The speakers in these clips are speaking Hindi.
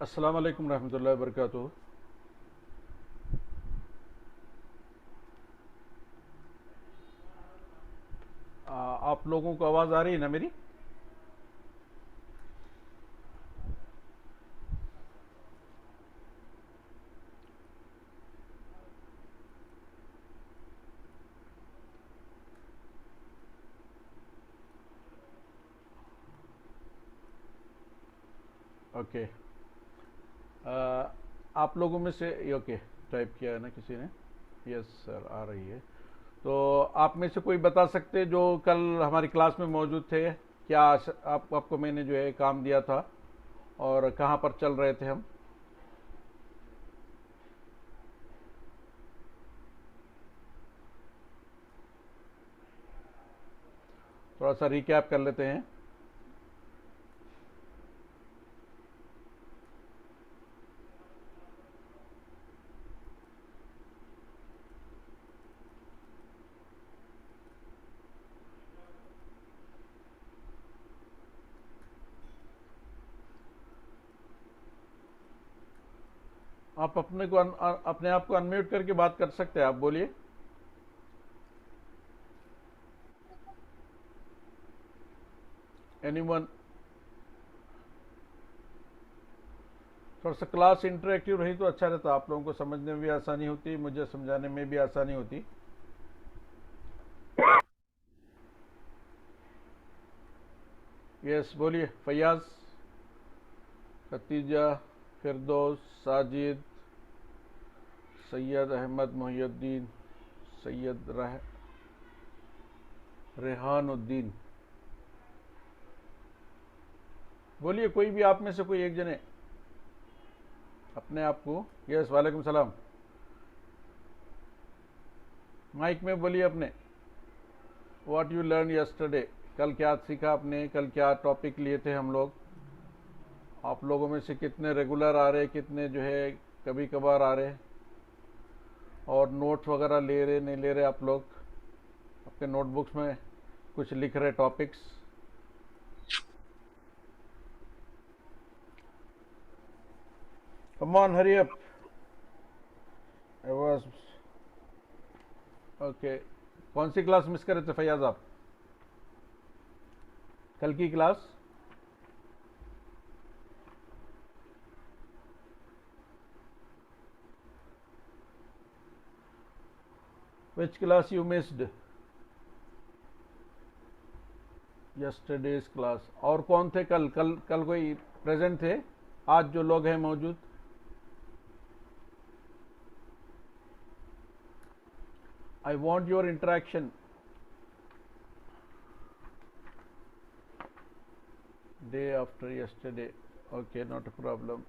अस्सलाम वालेकुम रहमतुल्लाहि व बरकातुहू। आप लोगों को आवाज़ आ रही है ना मेरी? ओके। आप लोगों में से ओके, टाइप किया है ना किसी ने? यस सर, आ रही है। तो आप में से कोई बता सकते जो कल हमारी क्लास में मौजूद थे? क्या आपको मैंने जो है काम दिया था और कहाँ पर चल रहे थे हम? थोड़ा सा रिकैप कर लेते हैं। आप अपने आप को अनम्यूट करके बात कर सकते हैं, आप बोलिए। एनीवन? थोड़ा सा क्लास इंटरेक्टिव रही तो अच्छा रहता, आप लोगों को समझने में भी आसानी होती, मुझे समझाने में भी आसानी होती। यस, बोलिए। फैयाज, खतीजा, फिरदौस, साजिद, सैयद अहमद मोहिउद्दीन, सैयद रेहानुद्दीन। बोलिए, कोई भी आप में से कोई एक जने अपने आप को। यस, वालेकुम सलाम। माइक में बोलिए अपने। व्हाट यू लर्न यस्टरडे, कल क्या सीखा आपने, कल क्या टॉपिक लिए थे हम लोग? आप लोगों में से कितने रेगुलर आ रहे, कितने जो है कभी कभार आ रहे, और नोट्स वगैरह ले रहे नहीं ले रहे आप लोग? आपके नोटबुक्स में कुछ लिख रहे topics? Come on, hurry up. Okay. कौन सी क्लास मिस कर रहे थे फैयाज आप? कल की class? Which class you missed? Yesterday's class. और कौन थे कल? कल कोई प्रेजेंट थे? आज जो लोग हैं मौजूद? I want your interaction. Day after yesterday. Okay, not a problem.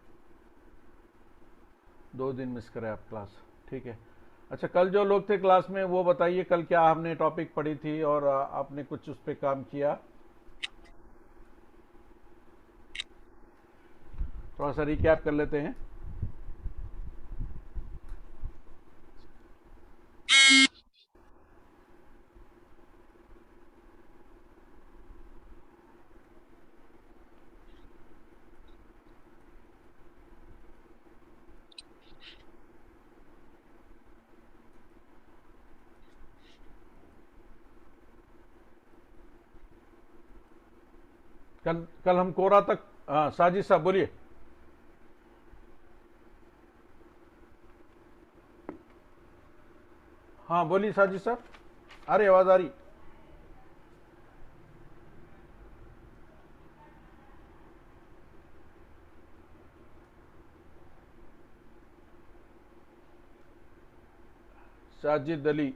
2 दिन मिस करें आप क्लास, ठीक है। अच्छा, कल जो लोग थे क्लास में वो बताइए कल क्या हमने टॉपिक पढ़ी थी और आपने कुछ उस पर काम किया? थोड़ा सा रिकैप कर लेते हैं। कल कल हम कोरा तक। हाँ, साजिद साहब बोलिए। हाँ बोलिए साजिद साहब। आ रही आवाज़, आ रही। साजिद अली।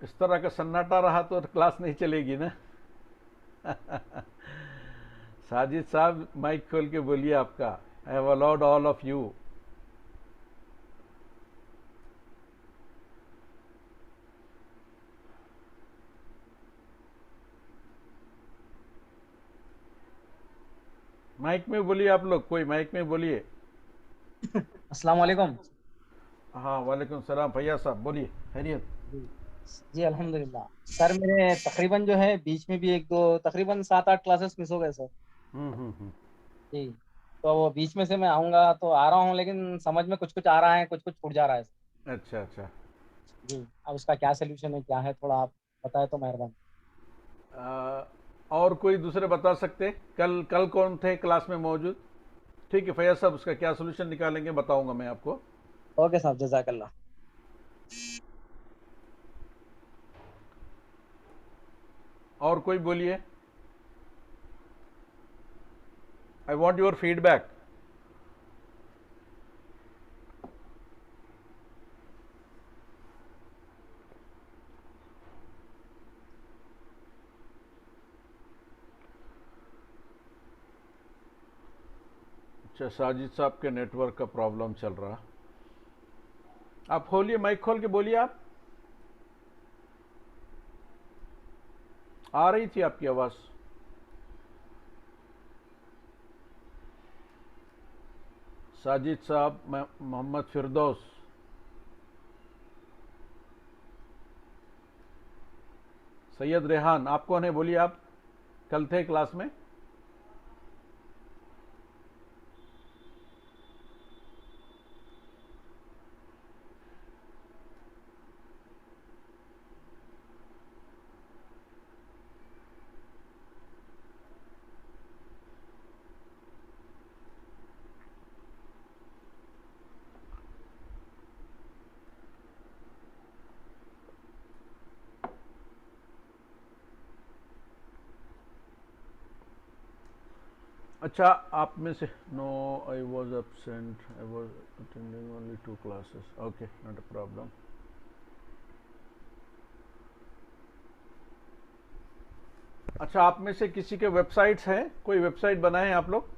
इस तरह का सन्नाटा रहा तो क्लास नहीं चलेगी ना। साजिद साहब, माइक खोल के बोलिए आपका। I have allowed all of you. Mic में बोलिए, आप लोग कोई माइक में बोलिए। अस्सलाम वालेकुम। हाँ, वालेकुम सलाम भैया साहब, बोलिए। खैरियत? जी जी अल्हम्दुलिल्लाह सर, मेरे तकरीबन जो है बीच में भी एक दो तकरीबन 7-8 क्लासेस मिस हो गए सर। हम्म। जी। तो वो बीच में से मैं आऊँगा तो आ रहा हूँ, लेकिन समझ में कुछ कुछ आ रहा है, कुछ कुछ छूट जा रहा है सर। अच्छा अच्छा। जी। अब उसका क्या सोल्यूशन है, क्या है, थोड़ा आप बताए तो मेहरबानी। आ, और कोई दूसरे बता सकते? कल कल कौन थे क्लास में मौजूद? ठीक है फैयाज साहब, उसका क्या सोल्यूशन निकालेंगे बताऊंगा मैं आपको। ओके साहब, जजाकल्ला। और कोई बोलिए। I want your feedback. अच्छा, साजिद साहब के नेटवर्क का प्रॉब्लम चल रहा। आप खोलिए, माइक खोल के बोलिए आप। आ रही थी आपकी आवाज़। साजिद साहब, मोहम्मद फिरदौस। सैयद रेहान, आप कौन है बोलिए आप? कल थे क्लास में? अच्छा, आप में से no, I was absent, I was attending only 2 classes, okay, not a problem. अच्छा, आप में से किसी के वेबसाइट्स हैं? कोई वेबसाइट बनाए हैं आप लोग?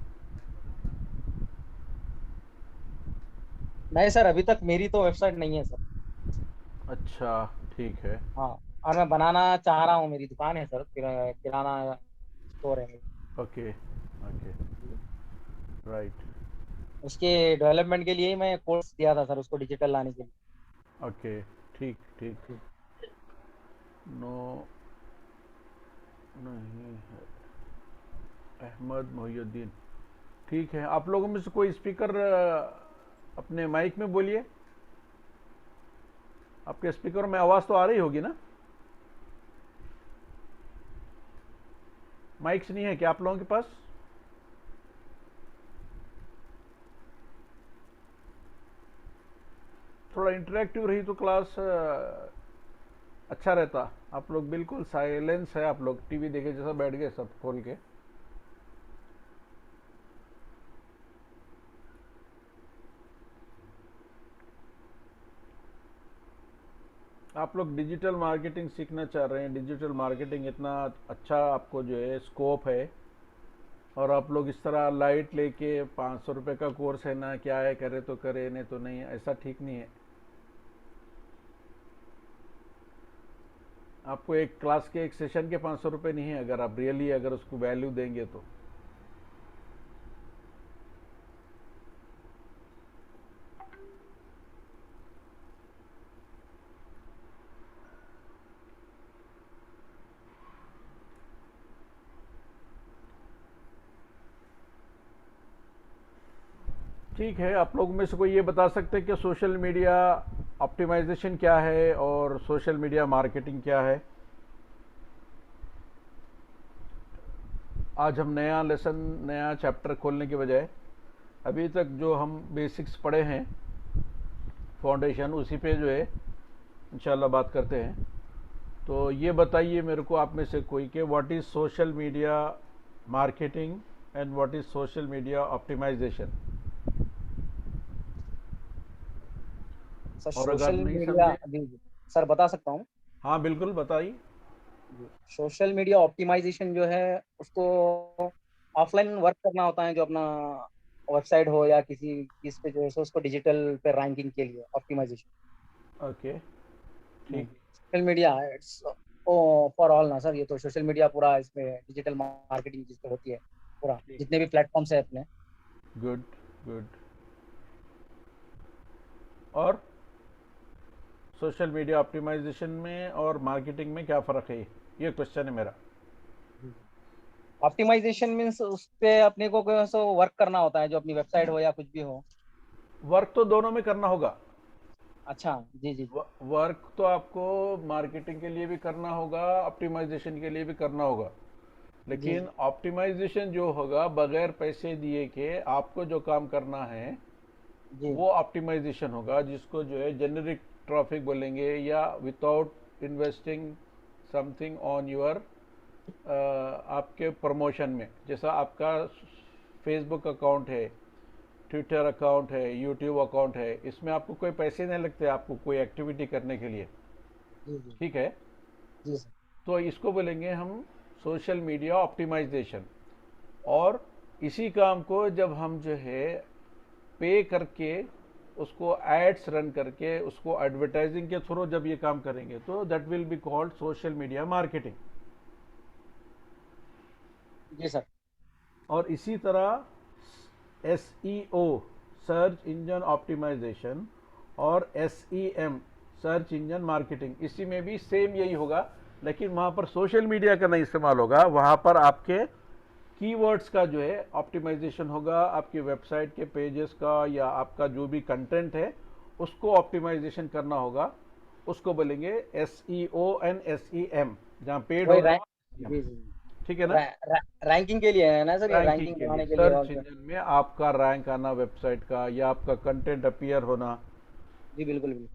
नहीं सर, अभी तक मेरी तो वेबसाइट नहीं है सर। अच्छा, ठीक है। हाँ। और मैं बनाना चाह रहा हूँ, मेरी दुकान है सर, किराना स्टोर है मेरी। Okay okay. राइट। उसके डेवलपमेंट के लिए ही मैं कोर्स दिया था सर, उसको डिजिटल लाने के लिए। ओके, ठीक ठीक। जी। नो, नहीं है। अहमद मोहिउद्दीन। ठीक है, आप लोगों में से कोई स्पीकर अपने माइक में बोलिए। आपके स्पीकर में आवाज़ तो आ रही होगी ना? माइक्स नहीं है क्या आप लोगों के पास? थोड़ा इंटरेक्टिव रही तो क्लास अच्छा रहता। आप लोग बिल्कुल साइलेंस है, आप लोग टीवी देखे जैसा बैठ गए सब खोल के। आप लोग डिजिटल मार्केटिंग सीखना चाह रहे हैं, डिजिटल मार्केटिंग इतना अच्छा आपको जो है स्कोप है, और आप लोग इस तरह लाइट लेके 500 रुपये का कोर्स है ना, क्या है, करे तो करे नहीं तो नहीं, ऐसा ठीक नहीं है। आपको एक क्लास के एक सेशन के 500 रुपये नहीं है, अगर आप रियली अगर उसको वैल्यू देंगे तो। ठीक है, आप लोगों में से कोई ये बता सकते हैं कि सोशल मीडिया ऑप्टिमाइजेशन क्या है और सोशल मीडिया मार्केटिंग क्या है? आज हम नया लेसन, नया चैप्टर खोलने के बजाय अभी तक जो हम बेसिक्स पढ़े हैं, फाउंडेशन, उसी पे जो है इंशाल्लाह बात करते हैं। तो ये बताइए मेरे को आप में से कोई कि what is social media marketing and what is social media optimisation. Sir और अगर सोशल नहीं मीडिया, समझे, जी जी सर बता सकता हूँ। हाँ बिल्कुल बताइए। जी। सोशल मीडिया ऑप्टिमाइजेशन जो है, उसको ऑफलाइन वर्क करना होता है, जो अपना वेबसाइट हो या किसी चीज पे जो है सो उसको डिजिटल पे रैंकिंग के लिए ऑप्टिमाइजेशन। ओके, ठीक। Social media it's for all ना सर, ये तो सोशल मीडिया पूरा इसमें डिजिटल मार्केटिंग जिस पे होती है। पूरा जितने भी प्लेटफॉर्म्स है अपने। Good, good. और सोशल मीडिया ऑप्टिमाइजेशन में और मार्केटिंग में क्या फ़र्क है, ये क्वेश्चन है मेरा। ऑप्टिमाइजेशन मीन्स उस पे अपने को वर्क करना होता है, जो अपनी वेबसाइट हो या कुछ भी हो। वर्क तो दोनों में करना होगा। अच्छा, जी जी। वर्क तो आपको मार्केटिंग के लिए भी करना होगा, ऑप्टिमाइजेशन के लिए भी करना होगा। जी लेकिन जी ऑप्टिमाइजेशन जो होगा बगैर पैसे दिए के आपको जो काम करना है जी वो ऑप्टिमाइजेशन होगा, जिसको जो है जेनेरिक ट्रैफिक बोलेंगे, या without investing something on your आपके प्रमोशन में। जैसा आपका फेसबुक अकाउंट है, ट्विटर अकाउंट है, यूट्यूब अकाउंट है, इसमें आपको कोई पैसे नहीं लगते आपको कोई एक्टिविटी करने के लिए। जी जी ठीक है, जी सर। तो इसको बोलेंगे हम सोशल मीडिया ऑप्टिमाइजेशन। और इसी काम को जब हम जो है पे करके, उसको एड्स रन करके, उसको एडवर्टाइजिंग के थ्रू जब ये काम करेंगे, तो that will be called social media marketing. जी सर। और इसी तरह एसईओ, सर्च इंजन ऑप्टिमाइजेशन, और एसईएम, सर्च इंजन मार्केटिंग, इसी में भी सेम यही होगा, लेकिन वहाँ पर सोशल मीडिया का नहीं इस्तेमाल होगा। वहाँ पर आपके कीवर्ड्स का जो है ऑप्टिमाइजेशन होगा, आपकी वेबसाइट के पेजेस का या आपका जो भी कंटेंट है उसको ऑप्टिमाइजेशन करना होगा। उसको बोलेंगे S E O and S E M, जहाँ पेड वही होगा। रैंक। जी जी। ठीक है ना। रैंकिंग के लिए है ना सर, ये रैंकिंग रैंकिंग के लिए, बढ़ाने के लिए और सर्च क्या। इंजन में आपका रैंक आना वेबसाइट का, या आपका कंटेंट अपीयर होना, जी बिल्कुल बिल्कुल।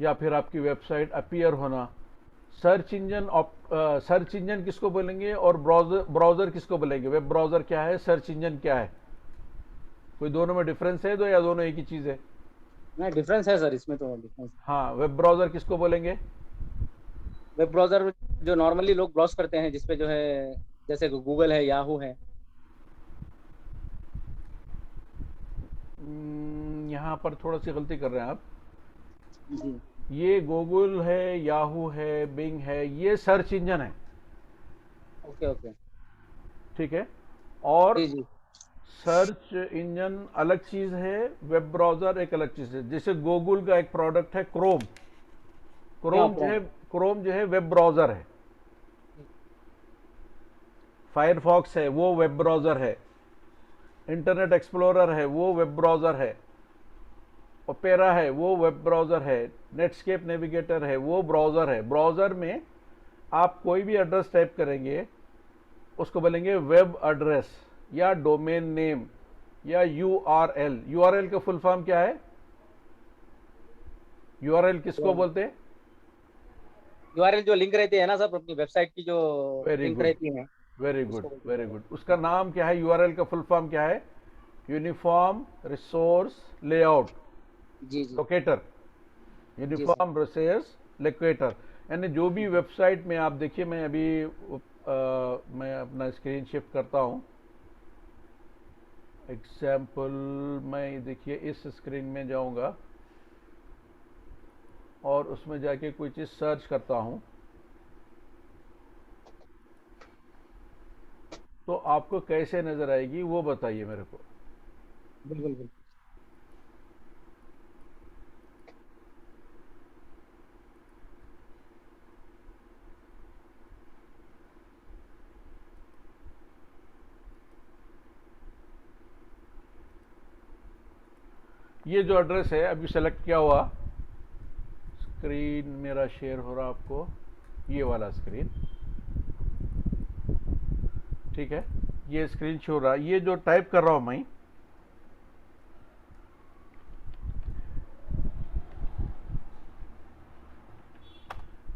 या फिर आपकी वेबसाइट अपीयर होना। सर्च इंजन सर्च इंजन किसको बोलेंगे, और ब्राउजर ब्राउजर किसको बोलेंगे। वेब ब्राउजर क्या है, सर्च इंजन क्या है, कोई दोनों में डिफरेंस है दो, या दोनों एक ही चीज है। नहीं, डिफरेंस है सर, इसमें तो डिफरेंस। हाँ, वेब ब्राउजर किसको बोलेंगे। वेब ब्राउजर जो नॉर्मली लोग ब्राउज करते हैं, जिसपे जो है जैसे गूगल है, याहू है। यहाँ पर थोड़ा सी गलती कर रहे हैं आप। जी। ये गूगल है, याहू है, बिंग है, ये सर्च इंजन है। Okay okay. ठीक है। और जी जी। सर्च इंजन अलग चीज है, वेब ब्राउजर एक अलग चीज है। जैसे गूगल का एक प्रोडक्ट है क्रोम। हाँ, क्रोम जो है वेब ब्राउजर है। फायरफॉक्स है, वो वेब ब्राउजर है। इंटरनेट एक्सप्लोरर है, वो वेब ब्राउजर है। ओपेरा है, वो वेब ब्राउजर है। नेटस्केप नेविगेटर है, वो ब्राउजर है। ब्राउजर में आप कोई भी एड्रेस टाइप करेंगे, उसको बोलेंगे वेब एड्रेस, या डोमेन नेम, या यूआरएल। यूआरएल का फुल फॉर्म क्या है, यूआरएल किसको बोलते हैं। यूआरएल जो लिंक रहती है ना सर, अपनी वेबसाइट की जो वेरी लिंक गुड, रहती है, वेरी गुड, उसको बोलते हैं वेरी URL। गुड। उसका नाम क्या है, यूआरएल का फुल फॉर्म क्या है, यूनिफॉर्म रिसोर्स लेआउट जी जी लोकेटर। जी सर। यूनिफॉर्म रिसोर्स लोकेटर, यानी जो भी वेबसाइट में आप देखिए, मैं अभी मैं अपना स्क्रीन शिफ्ट करता हूं। एग्जाम्पल, मैं देखिए इस स्क्रीन में जाऊंगा और उसमें जाके कोई चीज़ सर्च करता हूं, तो आपको कैसे नज़र आएगी वो बताइए मेरे को। बिल्कुल बिल्कुल। ये जो एड्रेस है अभी सेलेक्ट किया हुआ, स्क्रीन मेरा शेयर हो रहा आपको, ये वाला स्क्रीन। ठीक है, ये स्क्रीन शो रहा, ये जो टाइप कर रहा हूं मैं,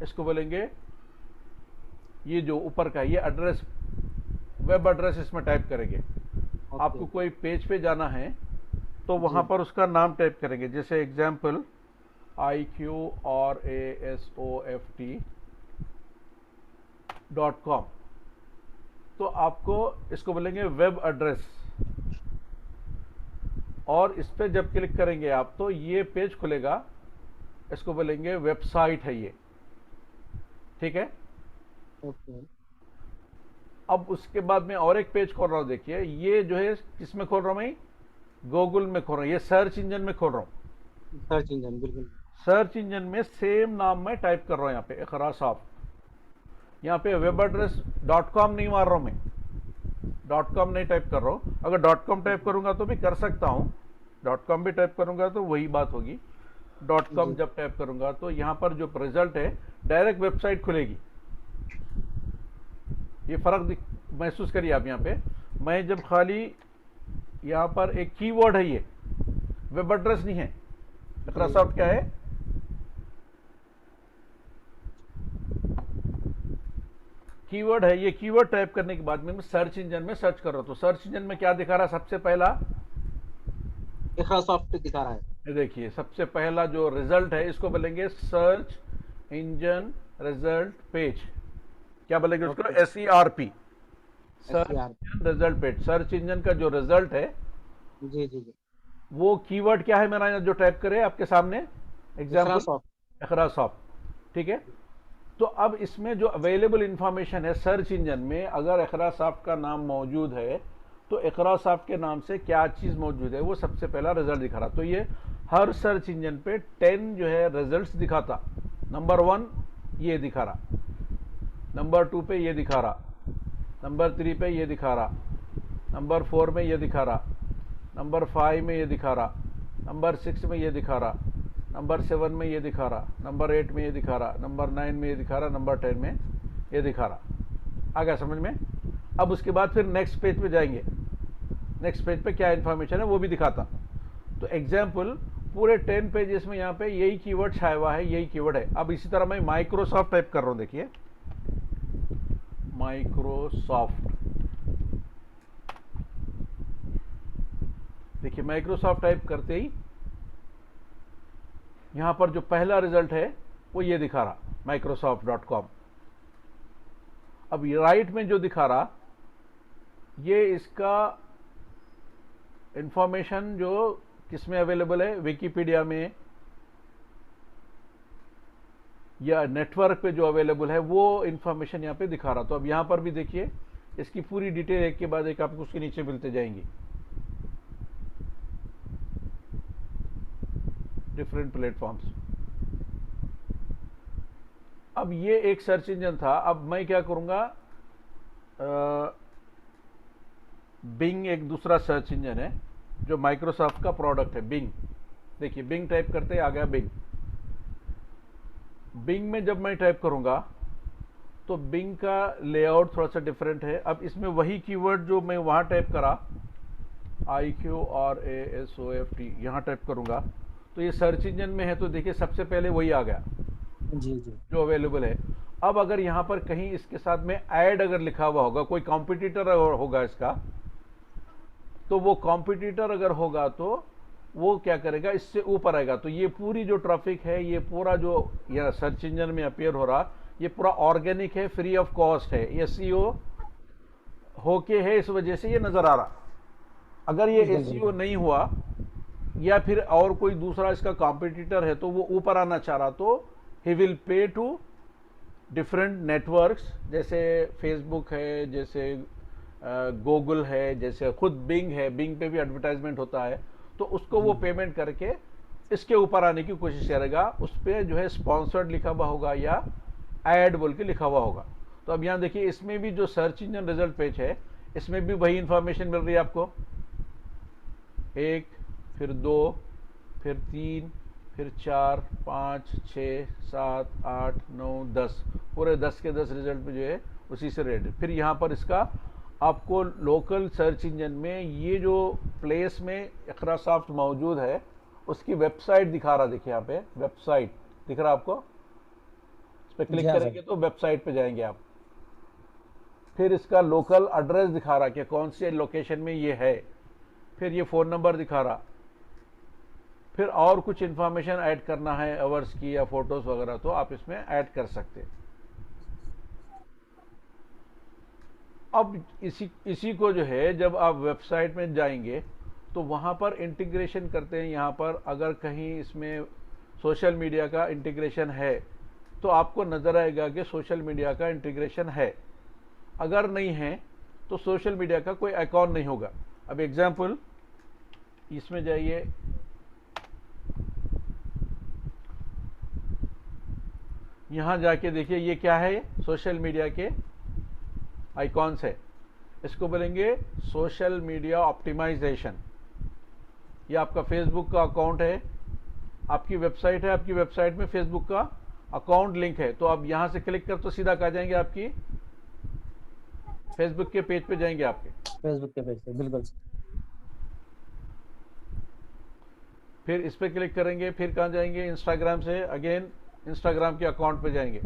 इसको बोलेंगे, ये जो ऊपर का ये एड्रेस, वेब एड्रेस इसमें टाइप करेंगे। ओके। आपको कोई पेज पे जाना है तो वहां जी पर उसका नाम टाइप करेंगे, जैसे एग्जाम्पल iqrasoft.com। तो आपको इसको बोलेंगे वेब एड्रेस, और इस पर जब क्लिक करेंगे आप तो ये पेज खुलेगा। इसको बोलेंगे वेबसाइट है ये। ठीक है। ओके। अब उसके बाद मैं और एक पेज खोल रहा हूँ, देखिए ये जो है किसमें खोल रहा हूँ मैं, गूगल में खोल रहा हूँ, ये सर्च इंजन में खोल रहा हूँ। सर्च इंजन, बिल्कुल। सर्च इंजन में सेम नाम मैं टाइप कर रहा हूँ, यहाँ पे इकरा सॉफ्ट। यहाँ पे वेब एड्रेस डॉट कॉम नहीं मार रहा हूँ मैं, डॉट कॉम नहीं टाइप कर रहा हूँ। अगर डॉट कॉम टाइप करूंगा तो भी कर सकता हूँ, डॉट कॉम भी टाइप करूंगा तो वही बात होगी। डॉट कॉम जी जब टाइप करूंगा तो यहाँ पर जो रिजल्ट है डायरेक्ट वेबसाइट खुलेगी। ये फर्क महसूस करिए आप यहाँ पे। मैं जब खाली यहाँ पर एक कीवर्ड है, ये वेब एड्रेस नहीं है। माइक्रोसॉफ्ट क्या है, कीवर्ड है। ये कीवर्ड टाइप करने के बाद में मैं सर्च इंजन में सर्च कर रहा हूं, तो सर्च इंजन में क्या दिखा रहा है सबसे पहला, इकरा सॉफ्ट दिखा रहा है। ये देखिए सबसे पहला जो रिजल्ट है इसको बोलेंगे सर्च इंजन रिजल्ट पेज। क्या बोलेंगे उसको, okay. SERP, search SCR। Engine result page. Search engine का जो रिजल्ट है जी जी जी। वो कीवर्ड क्या है मेरा यहाँ जो टाइप करे आपके सामने, इकरा एग्जाम्पल सॉफ्ट। इकरासॉफ्ट, ठीक है। तो अब इसमें जो अवेलेबल इंफॉर्मेशन है सर्च इंजन में, अगर इकरासॉफ्ट का नाम मौजूद है तो इकरासॉफ्ट के नाम से क्या चीज़ मौजूद है वो सबसे पहला रिजल्ट दिखा रहा। तो ये हर सर्च इंजन पे 10 जो है रिजल्ट्स दिखाता। नंबर 1 ये दिखा रहा, नंबर 2 पे ये दिखा रहा, नंबर 3 पे ये दिखा रहा, नंबर 4 में ये दिखा रहा, नंबर 5 में ये दिखा रहा, नंबर 6 में ये दिखा रहा, नंबर 7 में ये दिखा रहा, नंबर 8 में ये दिखा रहा, नंबर 9 में ये दिखा रहा, नंबर 10 में ये दिखा रहा। आ गया समझ में। अब उसके बाद फिर नेक्स्ट पेज पे जाएंगे, नेक्स्ट पेज पे क्या इंफॉर्मेशन है वो भी दिखाता। तो एग्जाम्पल पूरे 10 पेजेस में यहाँ पे यही कीवर्ड छाया हुआ है, यही कीवर्ड है। अब इसी तरह मैं माइक्रोसॉफ्ट टाइप कर रहा हूँ, देखिए माइक्रोसॉफ्ट, देखिए माइक्रोसॉफ्ट टाइप करते ही यहां पर जो पहला रिजल्ट है वो ये दिखा रहा, microsoft.com। अब राइट में जो दिखा रहा ये इसका इंफॉर्मेशन जो किसमें अवेलेबल है, विकिपीडिया में या नेटवर्क पे जो अवेलेबल है वो इंफॉर्मेशन यहां पे दिखा रहा। तो अब यहां पर भी देखिए इसकी पूरी डिटेल एक के बाद एक आपको उसके नीचे मिलते जाएंगी, डिफरेंट प्लेटफॉर्म्स। अब ये एक सर्च इंजन था। अब मैं क्या करूंगा, बिंग एक दूसरा सर्च इंजन है जो माइक्रोसॉफ्ट का प्रोडक्ट है, बिंग। देखिए बिंग टाइप करते ही आ गया बिंग। बिंग में जब मैं टाइप करूंगा तो बिंग का लेआउट थोड़ा सा डिफरेंट है। अब इसमें वही कीवर्ड जो मैं वहां टाइप करा, IQRASOFT, यहां टाइप करूंगा तो ये सर्च इंजन में है, तो देखिए सबसे पहले वही आ गया जी जी। जो अवेलेबल है। अब अगर यहां पर कहीं इसके साथ में ऐड अगर लिखा हुआ होगा, कोई कॉम्पिटिटर होगा इसका, तो वो कॉम्पिटिटर अगर होगा तो वो क्या करेगा, इससे ऊपर आएगा। तो ये पूरी जो ट्रैफिक है, ये पूरा जो यह सर्च इंजन में अपीयर हो रहा, ये पूरा ऑर्गेनिक है, फ्री ऑफ कॉस्ट है, ये SEO होके है, इस वजह से ये नजर आ रहा। अगर ये SEO नहीं हुआ या फिर और कोई दूसरा इसका कॉम्पिटिटर है तो वो ऊपर आना चाह रहा, तो he will pay to different networks, जैसे फेसबुक है, जैसे गूगल है, जैसे खुद बिंग है, बिंग पे भी एडवर्टाइजमेंट होता है, तो उसको वो पेमेंट करके इसके ऊपर आने की कोशिश करेगा। उस पर जो है स्पॉन्सर्ड लिखा हुआ होगा या ऐड बोल के लिखा हुआ होगा। तो अब यहाँ देखिए इसमें भी जो सर्च इंजन रिजल्ट पेज है इसमें भी वही इंफॉर्मेशन मिल रही है आपको, 1 फिर 2 फिर 3 फिर 4 5 6 7 8 9 10, पूरे 10 के 10 रिजल्ट पे जो है उसी से रेट। फिर यहाँ पर इसका आपको लोकल सर्च इंजन में ये जो प्लेस में इकरासॉफ्ट मौजूद है उसकी वेबसाइट दिखा रहा। देखिए यहाँ पे वेबसाइट दिख रहा आपको, इस पर क्लिक करेंगे तो वेबसाइट पे जाएंगे आप। फिर इसका लोकल एड्रेस दिखा रहा कि कौन से लोकेशन में ये है। फिर ये फ़ोन नंबर दिखा रहा। फिर और कुछ इंफॉर्मेशन ऐड करना है आवर्स की या फोटोज वगैरह तो आप इसमें ऐड कर सकते हैं। अब इसी को जो है जब आप वेबसाइट में जाएंगे तो वहां पर इंटीग्रेशन करते हैं। यहां पर अगर कहीं इसमें सोशल मीडिया का इंटीग्रेशन है तो आपको नजर आएगा कि सोशल मीडिया का इंटीग्रेशन है। अगर नहीं है तो सोशल मीडिया का कोई अकाउंट नहीं होगा। अब एग्जाम्पल, इसमें जाइए, यहां जाके देखिए ये क्या है, सोशल मीडिया के आइकॉन्स है। इसको बोलेंगे सोशल मीडिया ऑप्टिमाइजेशन। ये आपका फेसबुक का अकाउंट है, आपकी वेबसाइट है, आपकी वेबसाइट में फेसबुक का अकाउंट लिंक है, तो आप यहां से क्लिक कर तो सीधा कहा जाएंगे आपकी फेसबुक के पेज पे जाएंगे आपके। फेसबुक के पेज पे, बिल्कुल। फिर इस पे क्लिक करेंगे, फिर कहां जाएंगे, इंस्टाग्राम से अगेन इंस्टाग्राम के अकाउंट पे जाएंगे।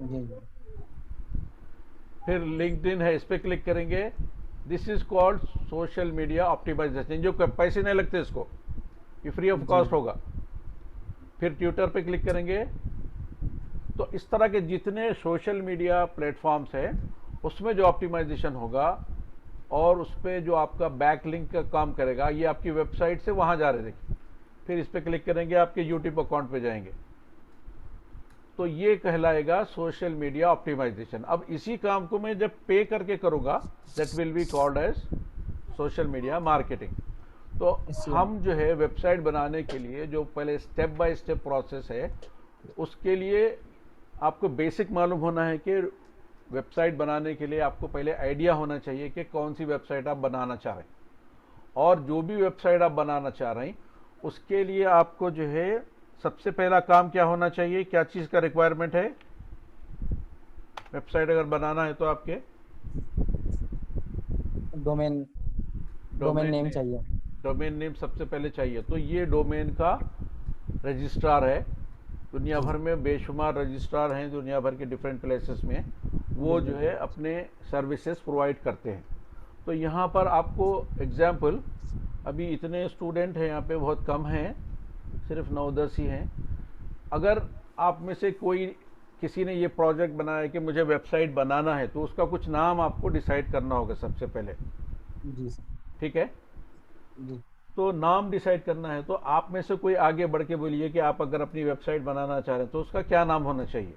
जी। फिर लिंक्डइन है, इस पे क्लिक करेंगे। This is called social media optimization, जो पैसे नहीं लगते इसको, ये फ्री ऑफ कॉस्ट होगा। फिर ट्विटर पे क्लिक करेंगे। तो इस तरह के जितने सोशल मीडिया प्लेटफॉर्म्स है उसमें जो ऑप्टिमाइजेशन होगा और उस पर जो आपका बैक लिंक का काम करेगा, ये आपकी वेबसाइट से वहां जा रहे, देखिए। फिर इस पे क्लिक करेंगे, आपके यूट्यूब अकाउंट पे जाएंगे, तो ये कहलाएगा सोशल मीडिया ऑप्टिमाइजेशन। अब इसी काम को मैं जब पे करके करूंगा, that will be called as social media marketing. तो हम जो है वेबसाइट बनाने के लिए जो पहले स्टेप बाय स्टेप प्रोसेस है, उसके लिए आपको बेसिक मालूम होना है कि वेबसाइट बनाने के लिए आपको पहले आइडिया होना चाहिए कि कौन सी वेबसाइट आप बनाना चाह रहे हैं, और जो भी वेबसाइट आप बनाना चाह रहे हैं उसके लिए आपको जो है सबसे पहला काम क्या होना चाहिए, क्या चीज का रिक्वायरमेंट है वेबसाइट अगर बनाना है तो आपके डोमेन नेम चाहिए। डोमेन नेम सबसे पहले चाहिए। तो ये डोमेन का रजिस्ट्रार है, दुनिया भर में बेशुमार रजिस्ट्रार हैं दुनिया भर के डिफरेंट प्लेसेस में, वो जो है अपने सर्विसेज प्रोवाइड करते हैं। तो यहाँ पर आपको एग्जाम्पल, अभी इतने स्टूडेंट हैं यहाँ पे, बहुत कम हैं, सिर्फ 9-10 ही हैं। अगर आप में से कोई किसी ने ये प्रोजेक्ट बनाया कि मुझे वेबसाइट बनाना है, तो उसका कुछ नाम आपको डिसाइड करना होगा सबसे पहले। जी सर। ठीक है जी। तो नाम डिसाइड करना है, तो आप में से कोई आगे बढ़ के बोलिए कि आप अगर अपनी वेबसाइट बनाना चाह रहे हैं तो उसका क्या नाम होना चाहिए।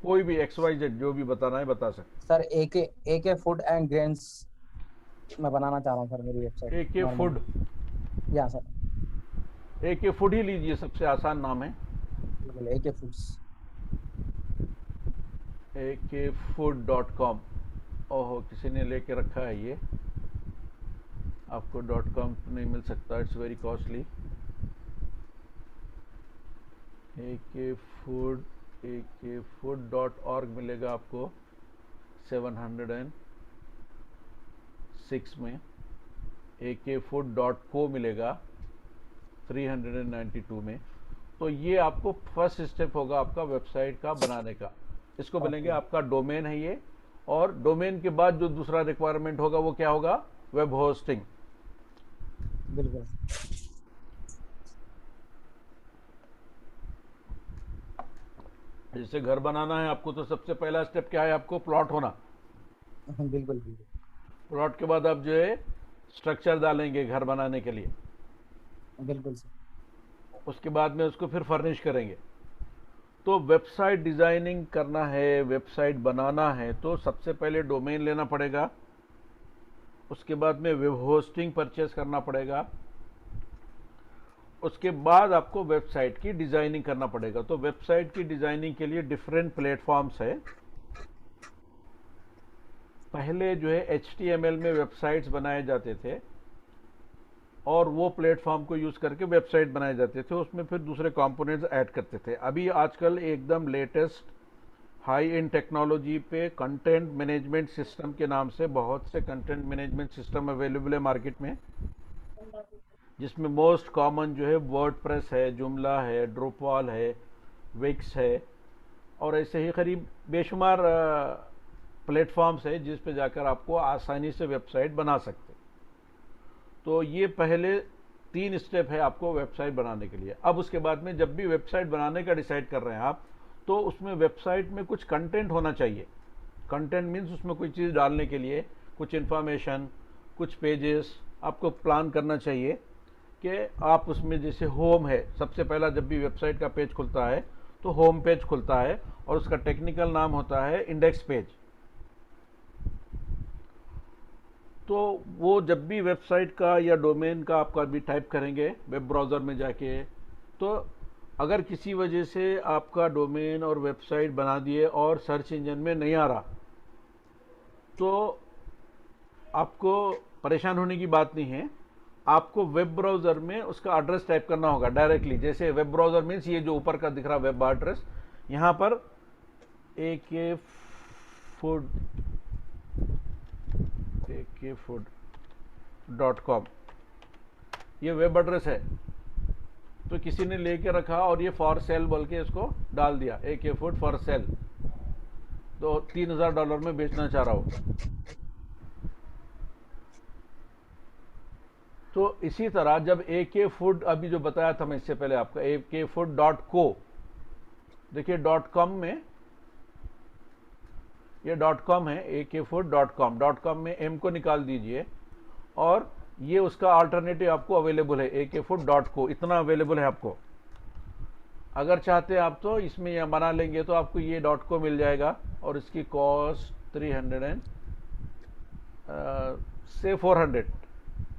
कोई भी XYZ जो भी बताना है बता सकते। Sir AK food and grains मैं बनाना चाह रहा हूँ सर, मेरी वेबसाइट। AK फूड, या सर AK फूड ही लीजिए, सबसे आसान नाम है। बिल्कुल, AK फूड्स। akfood.com। ओहो, किसी ने लेके रखा है ये, आपको .com नहीं मिल सकता, इट्स वेरी कॉस्टली। akfood.org मिलेगा आपको 706 में। akfood.co मिलेगा 392 में। तो ये आपको फर्स्ट स्टेप होगा आपका वेबसाइट का बनाने का। इसको बोलेंगे आपका डोमेन है ये, और डोमेन के बाद जो दूसरा रिक्वायरमेंट होगा वो क्या होगा, वेब होस्टिंग। बिल्कुल। जैसे घर बनाना है आपको, तो सबसे पहला स्टेप क्या है, आपको प्लॉट होना। बिल्कुल बिल्कुल। प्लॉट के बाद आप जो है स्ट्रक्चर डालेंगे घर बनाने के लिए। बिल्कुल सर। उसके बाद में उसको फिर फर्निश करेंगे। तो वेबसाइट डिजाइनिंग करना है, वेबसाइट बनाना है, तो सबसे पहले डोमेन लेना पड़ेगा, उसके बाद में वेब होस्टिंग परचेस करना पड़ेगा, उसके बाद आपको वेबसाइट की डिजाइनिंग करना पड़ेगा। तो वेबसाइट की डिजाइनिंग के लिए डिफरेंट प्लेटफॉर्म्स है। पहले जो है HTML में वेबसाइट्स बनाए जाते थे, और वो प्लेटफॉर्म को यूज करके वेबसाइट बनाए जाते थे, उसमें फिर दूसरे कंपोनेंट्स ऐड करते थे। अभी आजकल एकदम लेटेस्ट हाई एंड टेक्नोलॉजी पे कंटेंट मैनेजमेंट सिस्टम के नाम से बहुत से कंटेंट मैनेजमेंट सिस्टम अवेलेबल है मार्केट में, जिसमें मोस्ट कॉमन जो है वर्डप्रेस है, जुमला है, ड्रुपवाल है, विक्स है, और ऐसे ही करीब बेशुमार प्लेटफॉर्म्स है जिस पे जाकर आपको आसानी से वेबसाइट बना सकते। तो ये पहले 3 स्टेप है आपको वेबसाइट बनाने के लिए। अब उसके बाद में जब भी वेबसाइट बनाने का डिसाइड कर रहे हैं आप, तो उसमें वेबसाइट में कुछ कंटेंट होना चाहिए। कंटेंट मीन्स उसमें कोई चीज़ डालने के लिए कुछ इन्फॉर्मेशन, कुछ पेजेस आपको प्लान करना चाहिए कि आप उसमें, जैसे होम है, सबसे पहला जब भी वेबसाइट का पेज खुलता है तो होम पेज खुलता है और उसका टेक्निकल नाम होता है इंडेक्स पेज। तो वो जब भी वेबसाइट का या डोमेन का आपका भी टाइप करेंगे वेब ब्राउज़र में जाके, तो अगर किसी वजह से आपका डोमेन और वेबसाइट बना दिए और सर्च इंजन में नहीं आ रहा, तो आपको परेशान होने की बात नहीं है। आपको वेब ब्राउज़र में उसका एड्रेस टाइप करना होगा डायरेक्टली। जैसे वेब ब्राउज़र मीन्स ये जो ऊपर का दिख रहा वेब एड्रेस, यहाँ पर akfood.com ये वेब एड्रेस है। तो किसी ने लेके रखा और ये फॉर सेल बोल के इसको डाल दिया, AK फूड फॉर सेल, तो $3000 में बेचना चाह रहा हो। तो इसी तरह जब AK फूड, अभी जो बताया था मैं इससे पहले आपका, akfood.co, देखिए .com में, ये .com है, akfood.com, .com में M को निकाल दीजिए और ये उसका अल्टरनेटिव आपको अवेलेबल है, akfood.co, इतना अवेलेबल है आपको। अगर चाहते हैं आप तो इसमें यहाँ बना लेंगे तो आपको ये .co मिल जाएगा और इसकी कॉस्ट 300 से 400,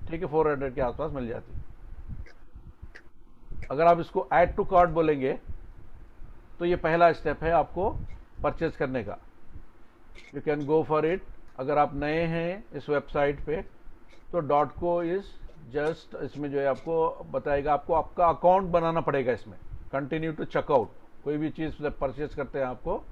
ठीक है, 400 के आसपास मिल जाती। अगर आप इसको ऐड टू कार्ट बोलेंगे तो ये पहला स्टेप है आपको परचेज करने का। You can go for it. अगर आप नए हैं इस वेबसाइट पे तो .co इज जस्ट, इसमें जो है आपको बताएगा, आपको आपका अकाउंट बनाना पड़ेगा इसमें। कंटिन्यू टू चेकआउट, कोई भी चीज़ परचेज करते हैं आपको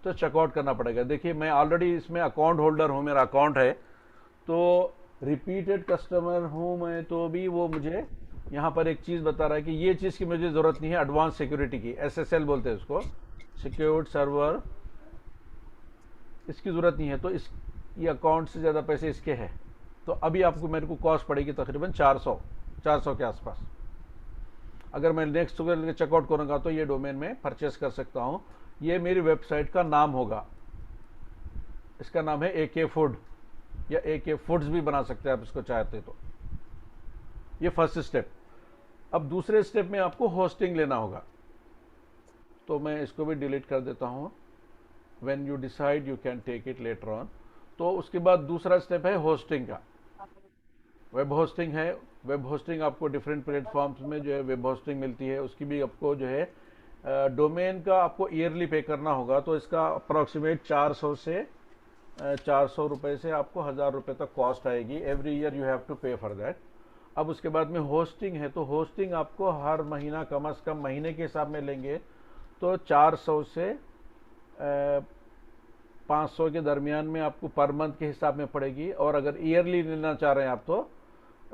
तो चेकआउट करना पड़ेगा। देखिए मैं ऑलरेडी इसमें अकाउंट होल्डर हूँ, मेरा अकाउंट है, तो रिपीटेड कस्टमर हूँ मैं, तो भी वो मुझे यहाँ पर एक चीज़ बता रहा है कि ये चीज़ की मुझे ज़रूरत नहीं है, एडवांस सिक्योरिटी की, SSL बोलते हैं उसको, सिक्योर्ड सर्वर, इसकी ज़रूरत नहीं है। तो इस ये अकाउंट से ज़्यादा पैसे इसके हैं, तो अभी आपको मेरे को कॉस्ट पड़ेगी तकरीबन 400 के आसपास। अगर मैं नेक्स्ट चेकआउट करूँगा तो ये डोमेन में परचेस कर सकता हूँ। ये मेरी वेबसाइट का नाम होगा, इसका नाम है AK फूड या AK फूड्स भी बना सकते हैं आप इसको चाहते तो। ये फर्स्ट स्टेप। अब दूसरे स्टेप में आपको होस्टिंग लेना होगा, तो मैं इसको भी डिलीट कर देता हूँ। When you decide you can take it later on. तो उसके बाद दूसरा स्टेप है होस्टिंग का। वेब होस्टिंग है। वेब होस्टिंग आपको डिफरेंट प्लेटफॉर्म्स में जो है वेब होस्टिंग मिलती है, उसकी भी आपको जो है डोमेन का आपको ईयरली पे करना होगा। तो इसका अप्रॉक्सीमेट 400 रुपए से आपको 1000 रुपये तक कॉस्ट आएगी। Every year you have to pay for that. अब उसके बाद में होस्टिंग है, तो होस्टिंग आपको हर महीना कम से कम महीने के हिसाब में लेंगे तो 400 से 500 के दरमियान में आपको पर मंथ के हिसाब में पड़ेगी। और अगर ईयरली लेना चाह रहे हैं आप तो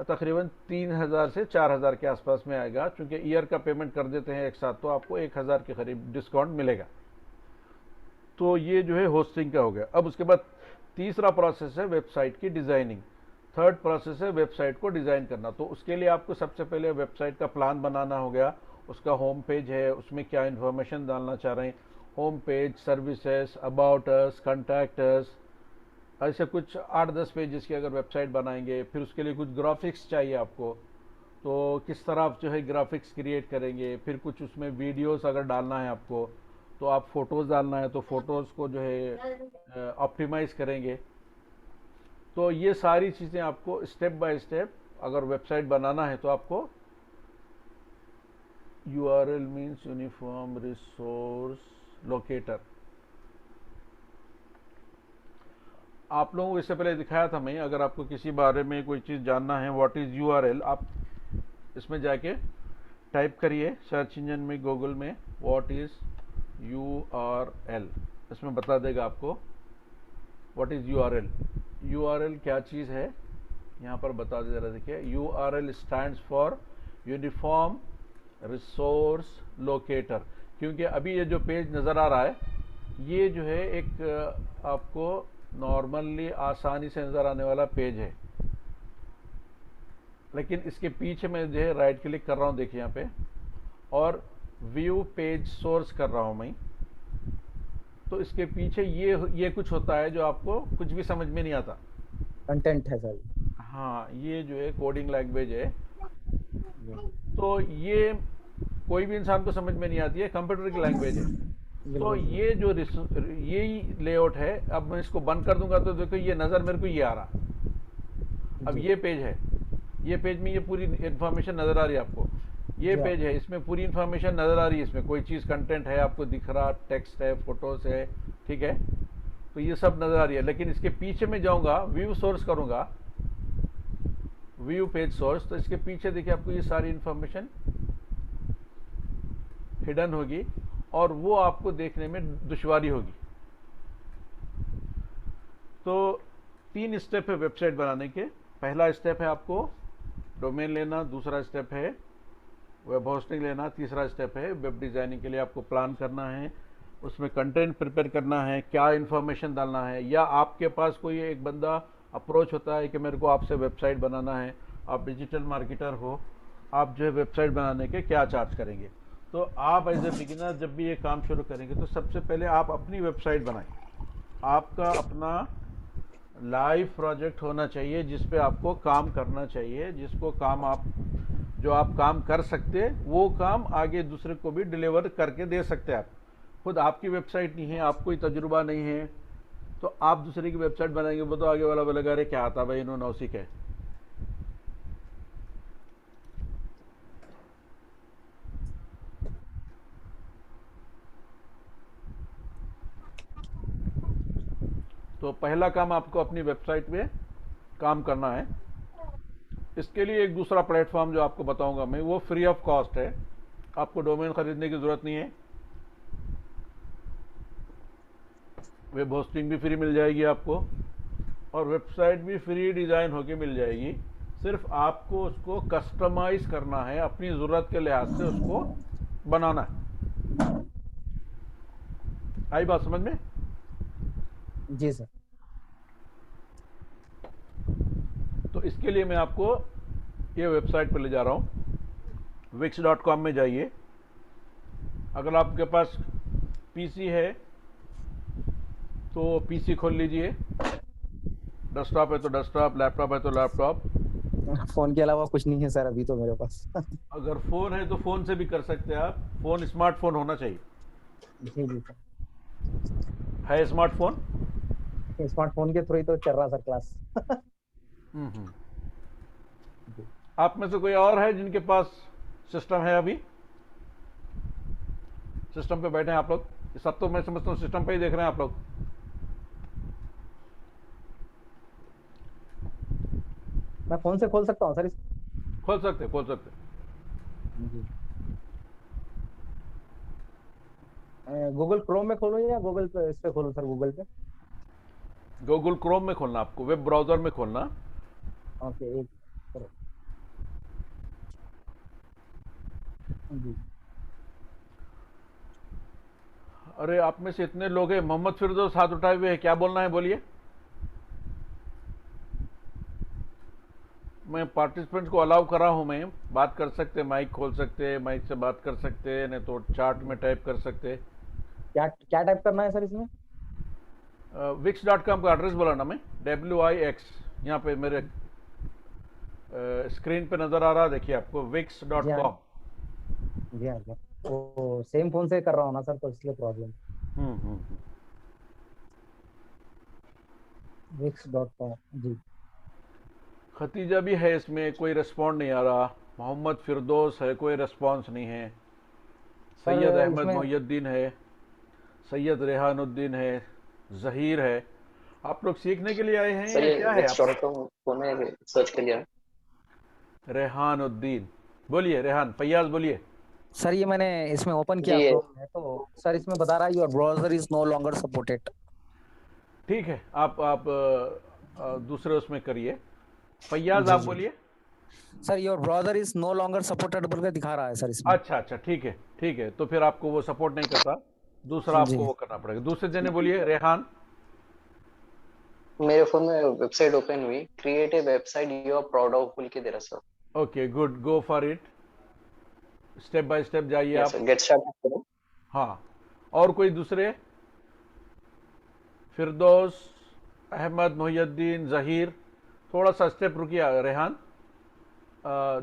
तकरीबन 3000 से 4000 के आसपास में आएगा। चूंकि ईयर का पेमेंट कर देते हैं एक साथ तो आपको 1000 के करीब डिस्काउंट मिलेगा। तो ये जो है होस्टिंग का हो गया। अब उसके बाद तीसरा प्रोसेस है वेबसाइट की डिज़ाइनिंग। थर्ड प्रोसेस है वेबसाइट को डिज़ाइन करना। तो उसके लिए आपको सबसे पहले वेबसाइट का प्लान बनाना हो गया। उसका होम पेज है, उसमें क्या इन्फॉर्मेशन डालना चाह रहे हैं, home page, services, about us, contact us, ऐसे कुछ 8-10 पेजेस की अगर वेबसाइट बनाएंगे। फिर उसके लिए कुछ ग्राफिक्स चाहिए आपको, तो किस तरह आप जो है ग्राफिक्स क्रिएट करेंगे। फिर कुछ उसमें वीडियोस अगर डालना है आपको, तो आप फोटोज़ डालना है तो फोटोज़ को जो है ऑप्टिमाइज़ करेंगे। तो ये सारी चीज़ें आपको स्टेप बाय स्टेप अगर वेबसाइट बनाना है तो आपको URL means uniform resource locator. आप लोगों को इससे पहले दिखाया था मैं, अगर आपको किसी बारे में कोई चीज़ जानना है, व्हाट इज़ URL, आप इसमें जाके टाइप करिए सर्च इंजन में, गूगल में, व्हाट इज़ URL, इसमें बता देगा आपको व्हाट इज़ URL। URL क्या चीज़ है यहाँ पर बता दे रहा। देखिए URL stands for uniform resource locator. क्योंकि अभी ये जो पेज नज़र आ रहा है ये जो है एक आपको नॉर्मली आसानी से नज़र आने वाला पेज है, लेकिन इसके पीछे मैं जो है राइट क्लिक कर रहा हूँ, देखिए यहाँ पे, और व्यू पेज सोर्स कर रहा हूँ मैं। तो इसके पीछे ये कुछ होता है जो आपको कुछ भी समझ में नहीं आता। कंटेंट है सर। हाँ, ये जो है कोडिंग लैंग्वेज है। तो ये कोई भी इंसान को समझ में नहीं आती है, कंप्यूटर की लैंग्वेज है। तो बिल्कुल ये जो यही लेआउट है। अब मैं इसको बंद कर दूंगा तो देखो ये नज़र मेरे को ये आ रहा। अब जी ये पेज है, ये पेज में ये पूरी इंफॉर्मेशन नज़र आ रही है आपको। ये जी हाँ पेज है, इसमें पूरी इंफॉर्मेशन नज़र आ रही है। इसमें कोई चीज़ कंटेंट है आपको दिख रहा, टेक्स्ट है, फोटोज है, ठीक है। तो ये सब नज़र आ रही है। लेकिन इसके पीछे में जाऊंगा, व्यू सोर्स करूंगा, व्यू पेज सोर्स, तो इसके पीछे देखिए आपको ये सारी इंफॉर्मेशन हिडन होगी और वो आपको देखने में दुश्वारी होगी। तो 3 स्टेप है वेबसाइट बनाने के। पहला स्टेप है आपको डोमेन लेना, दूसरा स्टेप है वेब होस्टिंग लेना, तीसरा स्टेप है वेब डिज़ाइनिंग के लिए आपको प्लान करना है, उसमें कंटेंट प्रिपेयर करना है, क्या इन्फॉर्मेशन डालना है। या आपके पास कोई एक बंदा अप्रोच होता है कि मेरे को आपसे वेबसाइट बनाना है, आप डिजिटल मार्केटर हो, आप जो है वेबसाइट बनाने के क्या चार्ज करेंगे। तो आप एज ए बिगिनर जब भी ये काम शुरू करेंगे तो सबसे पहले आप अपनी वेबसाइट बनाएं। आपका अपना लाइव प्रोजेक्ट होना चाहिए जिस पे आपको काम करना चाहिए, जिसको काम आप जो आप काम कर सकते हैं वो काम आगे दूसरे को भी डिलीवर करके दे सकते हैं। आप खुद आपकी वेबसाइट नहीं है, आप कोई तजुर्बा नहीं है, तो आप दूसरे की वेबसाइट बनाएंगे वो तो आगे वाला बोलेगा अरे क्या आता भाई इन्होंने नौसिक है। तो पहला काम आपको अपनी वेबसाइट पे काम करना है। इसके लिए एक दूसरा प्लेटफॉर्म जो आपको बताऊंगा मैं, वो फ्री ऑफ कॉस्ट है। आपको डोमेन खरीदने की ज़रूरत नहीं है, वेब होस्टिंग भी फ्री मिल जाएगी आपको, और वेबसाइट भी फ्री डिज़ाइन होके मिल जाएगी। सिर्फ आपको उसको कस्टमाइज करना है, अपनी ज़रूरत के लिहाज से उसको बनाना है। आई बात समझ में? जी सर। तो इसके लिए मैं आपको ये वेबसाइट पर ले जा रहा हूँ। wix.com में जाइए। अगर आपके पास पीसी है तो पीसी खोल लीजिए, डेस्कटॉप है तो डेस्कटॉप, लैपटॉप है तो लैपटॉप। फोन के अलावा कुछ नहीं है सर अभी तो मेरे पास। अगर फ़ोन है तो फ़ोन से भी कर सकते हैं आप। फ़ोन स्मार्टफोन होना चाहिए। जी जी सर। है स्मार्टफोन? स्मार्टफोन के थ्रू ही तो चल रहा सर क्लास। हम्म। जी। आप में से कोई और है जिनके पास सिस्टम है? अभी सिस्टम पे बैठे हैं आप लोग? सब तो मैं समझता हूँ सिस्टम पे ही देख रहे हैं आप लोग। मैं फोन से खोल सकता हूँ सर इस। खोल सकते, खोल सकते। जी। गूगल क्रोम में खोलूँ या गूगल पे इस पे खोलूँ सर, गूगल पे? गूगल क्रोम में खोलना, आपको वेब ब्राउजर में खोलना। ओके एक सर। जी। अरे आप में से इतने लोग हैं, मोहम्मद फिरदौस हाथ उठाए हुए हैं, क्या बोलना है बोलिए। मैं पार्टिसिपेंट्स को अलाउ करा हूं, मैं बात कर सकते, माइक खोल सकते, माइक से बात कर सकते, नहीं तो चार्ट में टाइप कर सकते। क्या क्या टाइप करना है सर इसमें? wix.com का एड्रेस बोला ना मैं, WIX। यहाँ पे मेरे स्क्रीन पे नजर आ रहा, देखिए आपको जी हाँ। wix.com। जी हाँ सर। वो सेम फोन से कर रहा हूँ ना सर, तो इसलिए प्रॉब्लम। हम्म। wix.com जी। खतीजा भी है इसमें, कोई रिस्पॉन्ड नहीं आ रहा। मोहम्मद फिरदौस है, कोई रिस्पॉन्स नहीं है। सर सैयद अहमद इसमें मोहिउद्दीन है, सैयद रेहानुद्दीन है, जहीर है। आप लोग सीखने के लिए आए हैं सर या ये क्या है विक्स आप? डॉट कॉम में सर्च कर लिया। रेहानुद्दीन, बोलिए रेहान। फैयाज बोलिए। सर ये मैंने इसमें ओपन जी किया क्रोम में, तो सर इसमें बता रहा है your browser is no longer supported. ठीक है, आप दूसरे उसमें करिए। फैयाज जी आप जी। बोलिए। Sir your browser is no longer supported बोल के दिखा रहा है सर इसमें। अच्छा अच्छा, ठीक है ठीक है, तो फिर आपको वो सपोर्ट नहीं करता। दूसरा जी। आपको वो करना पड़ेगा। दूसरे जने बोलिए, रेहान। मेरे फोन में वेबसाइट ओपन हुई, create a website you are proud of बोल के दे रहा sir. Okay good, go for it. Step by step जाइए यस आप। सर, गेट स्टार्ट करो। हाँ, और कोई दूसरे? फिरदौस, अहमद मोहिउद्दीन, जहीर। थोड़ा सा स्टेप रुकिए रेहान,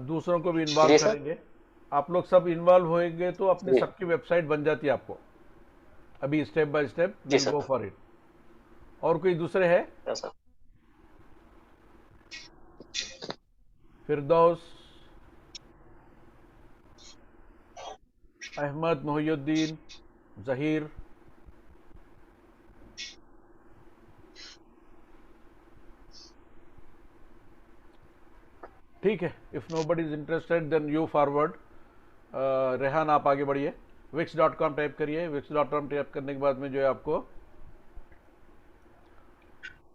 दूसरों को भी इन्वॉल्व जी सर। करेंगे। आप लोग सब इन्वॉल्व होएंगे तो अपनी जी सबकी वेबसाइट बन जाती है आपको। अभी स्टेप बाय स्टेप जी will sir. Go for it. और कोई दूसरे है? Yes sir. फिरदौस, अहमद, मोहिउद्दीन, जहीर। ठीक है, if nobody is interested then you forward. Rehan आप आगे बढ़िए, wix.com टाइप करिए। wix.com टाइप करने के बाद में जो है आपको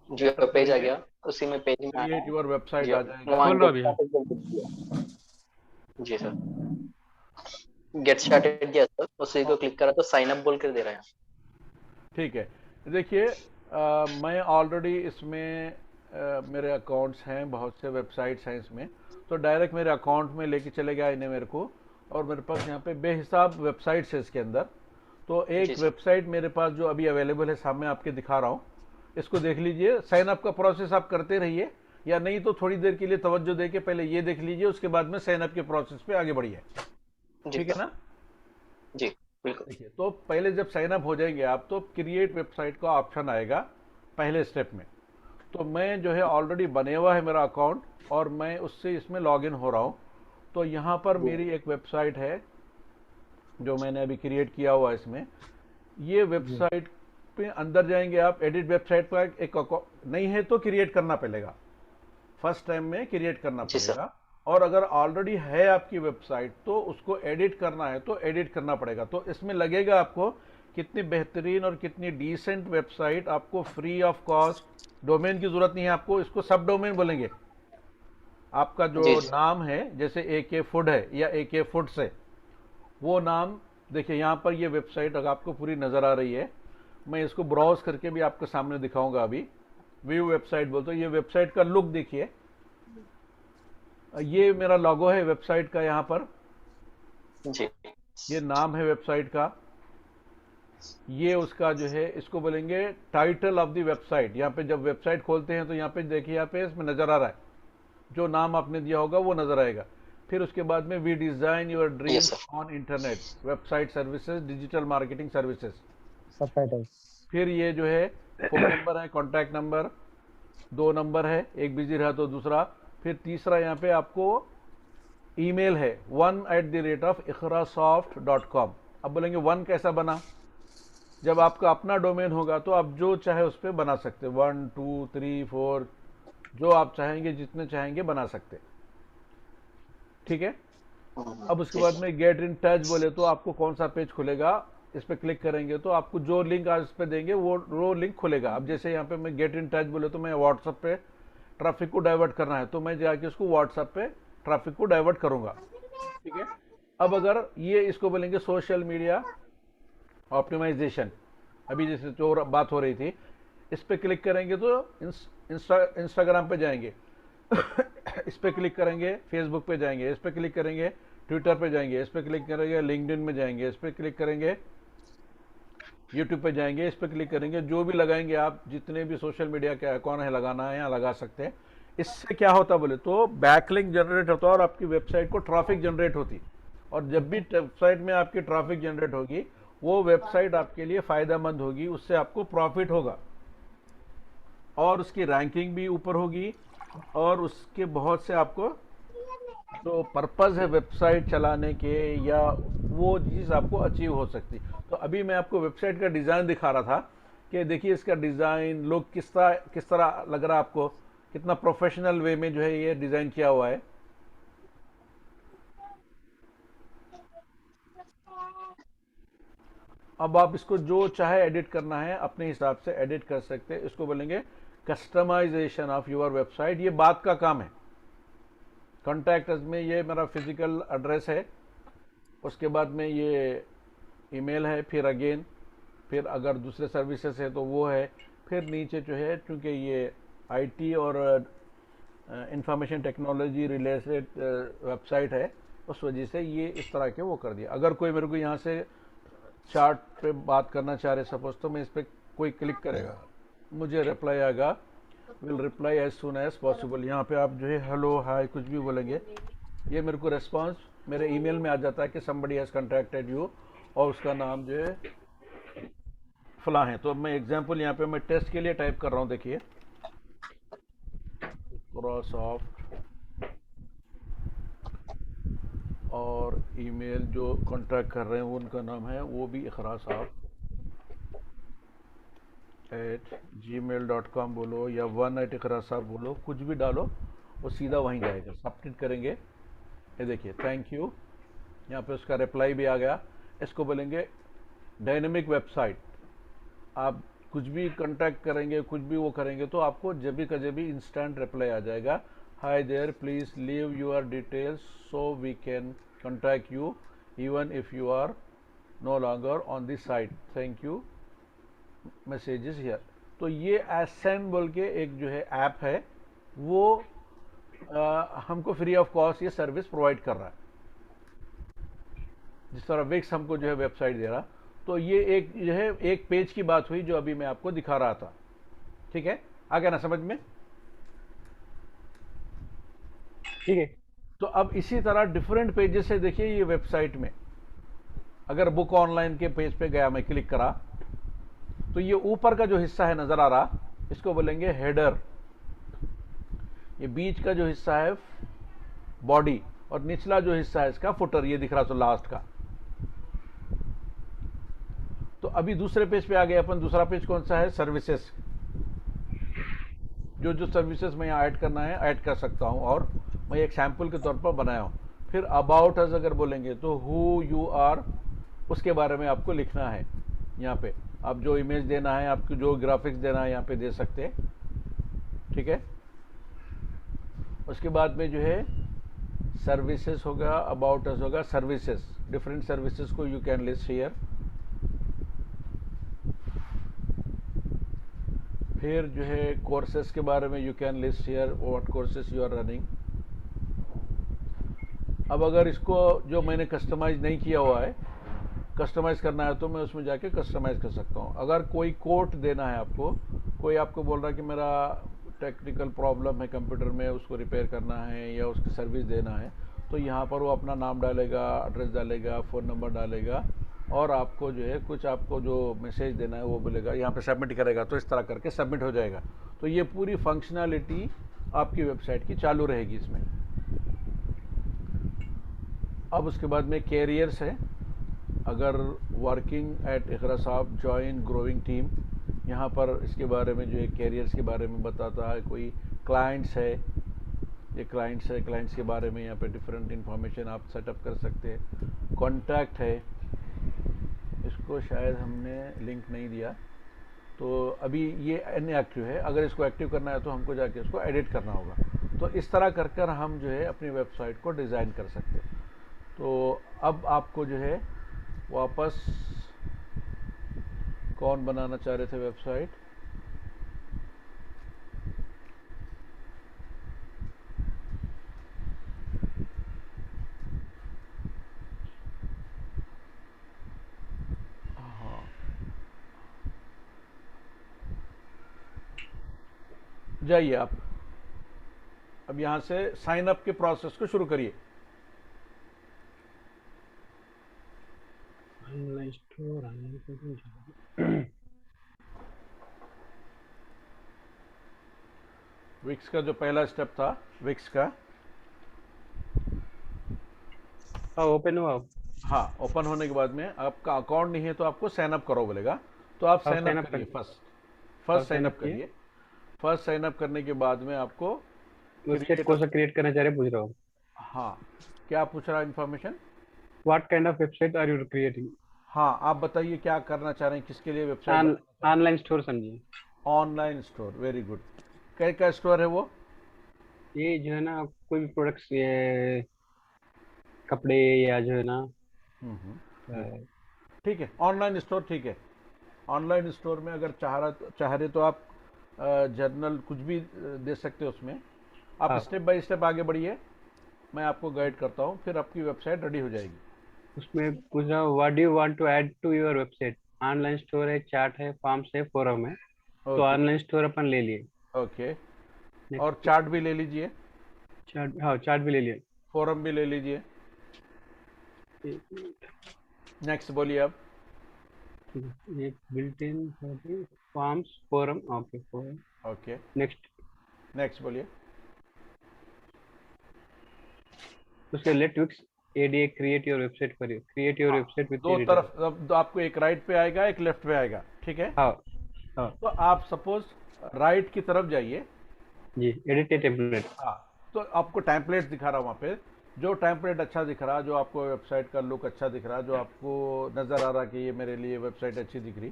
जी टच पेज आ करिए, गया, उसी में पेज में आया क्रिएट है। योर जी वेबसाइट आ जाएगा। वहाँ खोल रहा गेट अभी है। स्टार्टेड बोल दिया। जी सर, गेट स्टार्टेड दिया सर, उसी को क्लिक करा तो साइन अप बोल कर दे रहा है। ठीक है, देखिए मैं ऑलरेडी इसमें मेरे अकाउंट्स हैं, बहुत से वेबसाइट्स हैं इसमें, तो डायरेक्ट मेरे अकाउंट में लेके चले गया इन्हें मेरे को। और मेरे पास यहाँ पे बेहिसाब वेबसाइट्स है इसके अंदर। तो जी एक सर। वेबसाइट मेरे पास जो अभी अवेलेबल है, सामने आपके दिखा रहा हूँ, इसको देख लीजिए। साइन अप का प्रोसेस आप करते रहिए, या नहीं तो थोड़ी देर के लिए तवज्जो दे के पहले ये देख लीजिए, उसके बाद में साइन अप के प्रोसेस पे आगे बढ़िए। जी ठीक है सर। ना? जी बिल्कुल। देखिए, तो पहले जब साइन अप हो जाएंगे आप, तो क्रिएट वेबसाइट का ऑप्शन आएगा पहले स्टेप में। तो मैं जो है ऑलरेडी बने हुआ है मेरा अकाउंट, और मैं उससे इसमें लॉगिन हो रहा हूँ। तो यहाँ पर मेरी एक वेबसाइट है जो मैंने अभी क्रिएट किया हुआ है इसमें। ये वेबसाइट पे अंदर जाएंगे आप, एडिट वेबसाइट पर एक अकाउंट नहीं है तो क्रिएट करना पड़ेगा, फर्स्ट टाइम में क्रिएट करना जी सर। पड़ेगा। और अगर ऑलरेडी है आपकी वेबसाइट तो उसको एडिट करना है तो एडिट करना पड़ेगा। तो इसमें लगेगा आपको कितनी बेहतरीन और कितनी डिसेंट वेबसाइट, आपको फ्री ऑफ कॉस्ट, डोमेन की जरूरत नहीं है आपको, इसको सब डोमेन बोलेंगे। आपका जो जी जी नाम है, जैसे AK फूड है या AK फूड से, वो नाम देखिए यहाँ पर ये वेबसाइट अगर आपको पूरी नजर आ रही है, मैं इसको ब्राउज करके भी आपके सामने दिखाऊंगा। अभी व्यू वेबसाइट बोलते हैं। ये वेबसाइट का लुक देखिए, ये मेरा लोगो है वेबसाइट का यहाँ पर, जी ये नाम है वेबसाइट का, ये उसका जो है इसको बोलेंगे टाइटल ऑफ द वेबसाइट। यहाँ पे जब वेबसाइट खोलते हैं तो यहाँ पे देखिए, यहाँ पे इसमें नजर आ रहा है, जो नाम आपने दिया होगा वो नजर आएगा। फिर उसके बाद में we design your yes dreams sir. On internet, website services, digital marketing services. Subtitles. फिर ये जो है फोन नंबर है, कॉन्टैक्ट नंबर, 2 नंबर है, एक बिजी रहा तो दूसरा। फिर तीसरा यहाँ पे आपको ईमेल है 1@ikhrasoft.com। अब बोलेंगे 1 कैसा बना? जब आपका अपना डोमेन होगा तो आप जो चाहे उस पर बना सकते, 1 2 3 4 जो आप चाहेंगे, जितने चाहेंगे बना सकते। ठीक है। अब उसके जी बाद सर। में गेट इन टच बोले तो आपको कौन सा पेज खुलेगा, इस पर क्लिक करेंगे तो आपको जो लिंक आज इस पे देंगे वो लिंक खुलेगा। अब जैसे यहाँ पे मैं गेट इन टच बोले तो मैं व्हाट्सएप पे ट्रैफिक को डाइवर्ट करना है, तो मैं जाके उसको व्हाट्सएप पे ट्रैफिक को डाइवर्ट करूंगा। ठीक है। अब अगर ये इसको बोलेंगे सोशल मीडिया ऑप्टिमाइजेशन, अभी जैसे जो बात हो रही थी, इस पे क्लिक करेंगे तो इंस्टाग्राम पे जाएंगे इस पे क्लिक करेंगे, फेसबुक पे जाएंगे, इस पे क्लिक करेंगे, ट्विटर पे जाएंगे, इस पे क्लिक करेंगे, लिंक्डइन में जाएंगे, इस पे क्लिक करेंगे, यूट्यूब पे जाएंगे, इस पे क्लिक करेंगे। जो भी लगाएंगे आप, जितने भी सोशल मीडिया के अकाउंट है लगाना है यहाँ लगा सकते हैं। इससे क्या होता बोले तो बैकलिंक जनरेट होता है और आपकी वेबसाइट को ट्रैफिक जनरेट होती। और जब भी वेबसाइट में आपकी ट्रैफिक जनरेट होगी, वो वेबसाइट आपके लिए फायदेमंद होगी, उससे आपको प्रॉफिट होगा और उसकी रैंकिंग भी ऊपर होगी, और उसके बहुत से आपको जो पर्पस है वेबसाइट चलाने के, या वो चीज़ आपको अचीव हो सकती। तो अभी मैं आपको वेबसाइट का डिज़ाइन दिखा रहा था कि देखिए इसका डिज़ाइन लुक किस तरह लग रहा है आपको, कितना प्रोफेशनल वे में जो है ये डिज़ाइन किया हुआ है। अब आप इसको जो चाहे एडिट करना है अपने हिसाब से एडिट कर सकते हैं। इसको बोलेंगे कस्टमाइजेशन ऑफ योर वेबसाइट। ये बात का काम है। कॉन्टैक्ट में ये मेरा फिजिकल एड्रेस है, उसके बाद में ये ईमेल है, फिर अगेन, फिर अगर दूसरे सर्विसेज है तो वो है, फिर नीचे जो है, क्योंकि ये आईटी और इंफॉर्मेशन टेक्नोलॉजी रिलेटेड वेबसाइट है, उस वजह से ये इस तरह के वो कर दिया। अगर कोई मेरे को यहाँ से चार्ट पे बात करना चाह रहे सपोज, तो मैं इस पर कोई क्लिक करेगा, मुझे रिप्लाई आएगा, will reply as soon as possible. यहाँ पे आप जो है हेलो हाय कुछ भी बोलेंगे, ये मेरे को रेस्पॉन्स मेरे ईमेल में आ जाता है कि समबडी हैज़ कॉन्टैक्टेड यू और उसका नाम जो है फलां है। तो मैं एग्जांपल यहाँ पे मैं टेस्ट के लिए टाइप कर रहा हूँ, देखिए माइक्रोसॉफ्ट और ईमेल जो कॉन्टैक्ट कर रहे हैं वो उनका नाम है वो भी इकरा साहब @gmail.com बोलो या 1@इकरा साहब बोलो, कुछ भी डालो वो सीधा वहीं जाएगा। सबमिट करेंगे, ये देखिए थैंक यू, यहाँ पे उसका रिप्लाई भी आ गया। इसको बोलेंगे डायनेमिक वेबसाइट। आप कुछ भी कांटेक्ट करेंगे, कुछ भी वो करेंगे तो आपको जब भी का जब भी इंस्टेंट रिप्लाई आ जाएगा, hi there please leave your details so we can contact you even if you are no longer on this site, thank you messages here. तो ये एसेंड बोल के एक जो है ऐप है, वो हमको फ्री ऑफ कॉस्ट ये सर्विस प्रोवाइड कर रहा है। जिस तरह विक्स हमको जो है वेबसाइट दे रहा, तो ये एक जो है एक पेज की बात हुई जो अभी मैं आपको दिखा रहा था। ठीक है, आ गया ना समझ में? ठीक है। तो अब इसी तरह डिफरेंट पेजेस से देखिए ये वेबसाइट में अगर बुक ऑनलाइन के पेज पे गया, मैं क्लिक करा तो ये ऊपर का जो हिस्सा है नजर आ रहा, इसको बोलेंगे हेडर। ये बीच का जो हिस्सा है बॉडी और निचला जो हिस्सा है इसका फुटर, ये दिख रहा तो लास्ट का। तो अभी दूसरे पेज पे आ गए अपन। दूसरा पेज कौन सा है? सर्विसेज। जो जो सर्विसेज मैं यहाँ ऐड करना है ऐड कर सकता हूँ, और मैं एक सैंपल के तौर पर बनाया हूँ। फिर अबाउट अस अगर बोलेंगे तो हु यू आर, उसके बारे में आपको लिखना है। यहाँ पे आप जो इमेज देना है, आपको जो ग्राफिक्स देना है यहाँ पे दे सकते हैं। ठीक है, उसके बाद में जो है सर्विसेज होगा, अबाउट अस होगा, सर्विसेज, डिफरेंट सर्विसेज को यू कैन लिस्ट हियर। फिर जो है कोर्सेज के बारे में you can list here what courses you are running. अब अगर इसको जो मैंने कस्टमाइज नहीं किया हुआ है, कस्टमाइज करना है तो मैं उसमें जाके कस्टमाइज कर सकता हूँ। अगर कोई कोड देना है आपको, कोई आपको बोल रहा है कि मेरा टेक्निकल प्रॉब्लम है कंप्यूटर में, उसको रिपेयर करना है या उसकी सर्विस देना है, तो यहाँ पर वो अपना नाम डालेगा, एड्रेस डालेगा, फ़ोन नंबर डालेगा, और आपको जो है कुछ आपको जो मैसेज देना है वो बोलेगा, यहाँ पे सबमिट करेगा तो इस तरह करके सबमिट हो जाएगा। तो ये पूरी फंक्शनैलिटी आपकी वेबसाइट की चालू रहेगी इसमें। अब उसके बाद में कैरियर्स है। अगर वर्किंग एट इकरा साहब जॉइन ग्रोइंग टीम, यहाँ पर इसके बारे में जो है कैरियर्स के बारे में बताता है। कोई क्लाइंट्स है, ये क्लाइंट्स है, क्लाइंट्स के बारे में यहाँ पे डिफरेंट इंफॉर्मेशन आप सेटअप कर सकते हैं। कॉन्टैक्ट है, इसको शायद हमने लिंक नहीं दिया, तो अभी ये इनएक्टिव है। अगर इसको एक्टिव करना है तो हमको जाके इसको एडिट करना होगा। तो इस तरह कर कर हम जो है अपनी वेबसाइट को डिज़ाइन कर सकते हैं। तो अब आपको जो है वापस कौन बनाना चाह रहे थे वेबसाइट? हाँ, जाइए आप अब यहाँ से साइन अप के प्रोसेस को शुरू करिए। ऑनलाइन स्टोर, ऑनलाइन विक्स का जो पहला स्टेप था, विक्स का, हाँ ओपन हुआ। हाँ, ओपन होने के बाद में आपका अकाउंट नहीं है तो आपको साइन अप करो बोलेगा, तो आप हाँ, साइन sign अप up करिए। कर- first sign sign up up किए। करिए। फर्स्ट साइन अप करने के बाद में आपको वेबसाइट कौन सा क्रिएट करना चाह रहे पूछ रहा हूँ। हाँ, क्या पूछ रहा है information? What kind of website R you creating? हाँ, आप बताइए क्या करना चाह रहे हैं, किसके लिए वेबसाइट? ऑनलाइन स्टोर समझिए। Online store, very good. क्या स्टोर है वो? ये जो है ना कोई भी प्रोडक्ट्स, ये कपड़े या जो है ना good। ठीक है, ऑनलाइन स्टोर, ठीक है। ऑनलाइन स्टोर में अगर चाह रहे तो आप जर्नल कुछ भी दे सकते हो उसमें। आप हाँ। स्टेप बाय स्टेप आगे बढ़िए, मैं आपको गाइड करता हूँ, फिर आपकी वेबसाइट रेडी हो जाएगी। उसमें पूछ रहा हूँ what do you want to add to your website. Online store है, चार्ट है, फॉर्म्स है, फोरम है। तो ओके ऑनलाइन स्टोर अपन ले लिए। ओके, और नेक्स्ट चार्ट भी ले लीजिए, चार्ट, हाँ चार्ट भी ले लिए। फोरम भी ले लीजिए। एक मिनट, नेक्स्ट बोलिए अब। ये built in forms forum, okay forum. Okay, next, next बोलिए। उसके let Wix ADA create your website for you, create your हाँ, वेबसाइट विथ दो एडिटर। तरफ, अब तो आपको एक राइट पे आएगा, एक लेफ्ट पे आएगा, ठीक है। हाँ हाँ तो आप सपोज राइट की तरफ जाइए। जी, एडिट ए टेम्पलेट। हाँ, तो आपको टेम्पलेट दिखा रहा हूँ वहाँ पे। जो टेम्पलेट अच्छा दिख रहा, जो आपको वेबसाइट का लुक अच्छा दिख रहा, जो आपको नज़र आ रहा कि ये मेरे लिए वेबसाइट अच्छी दिख रही,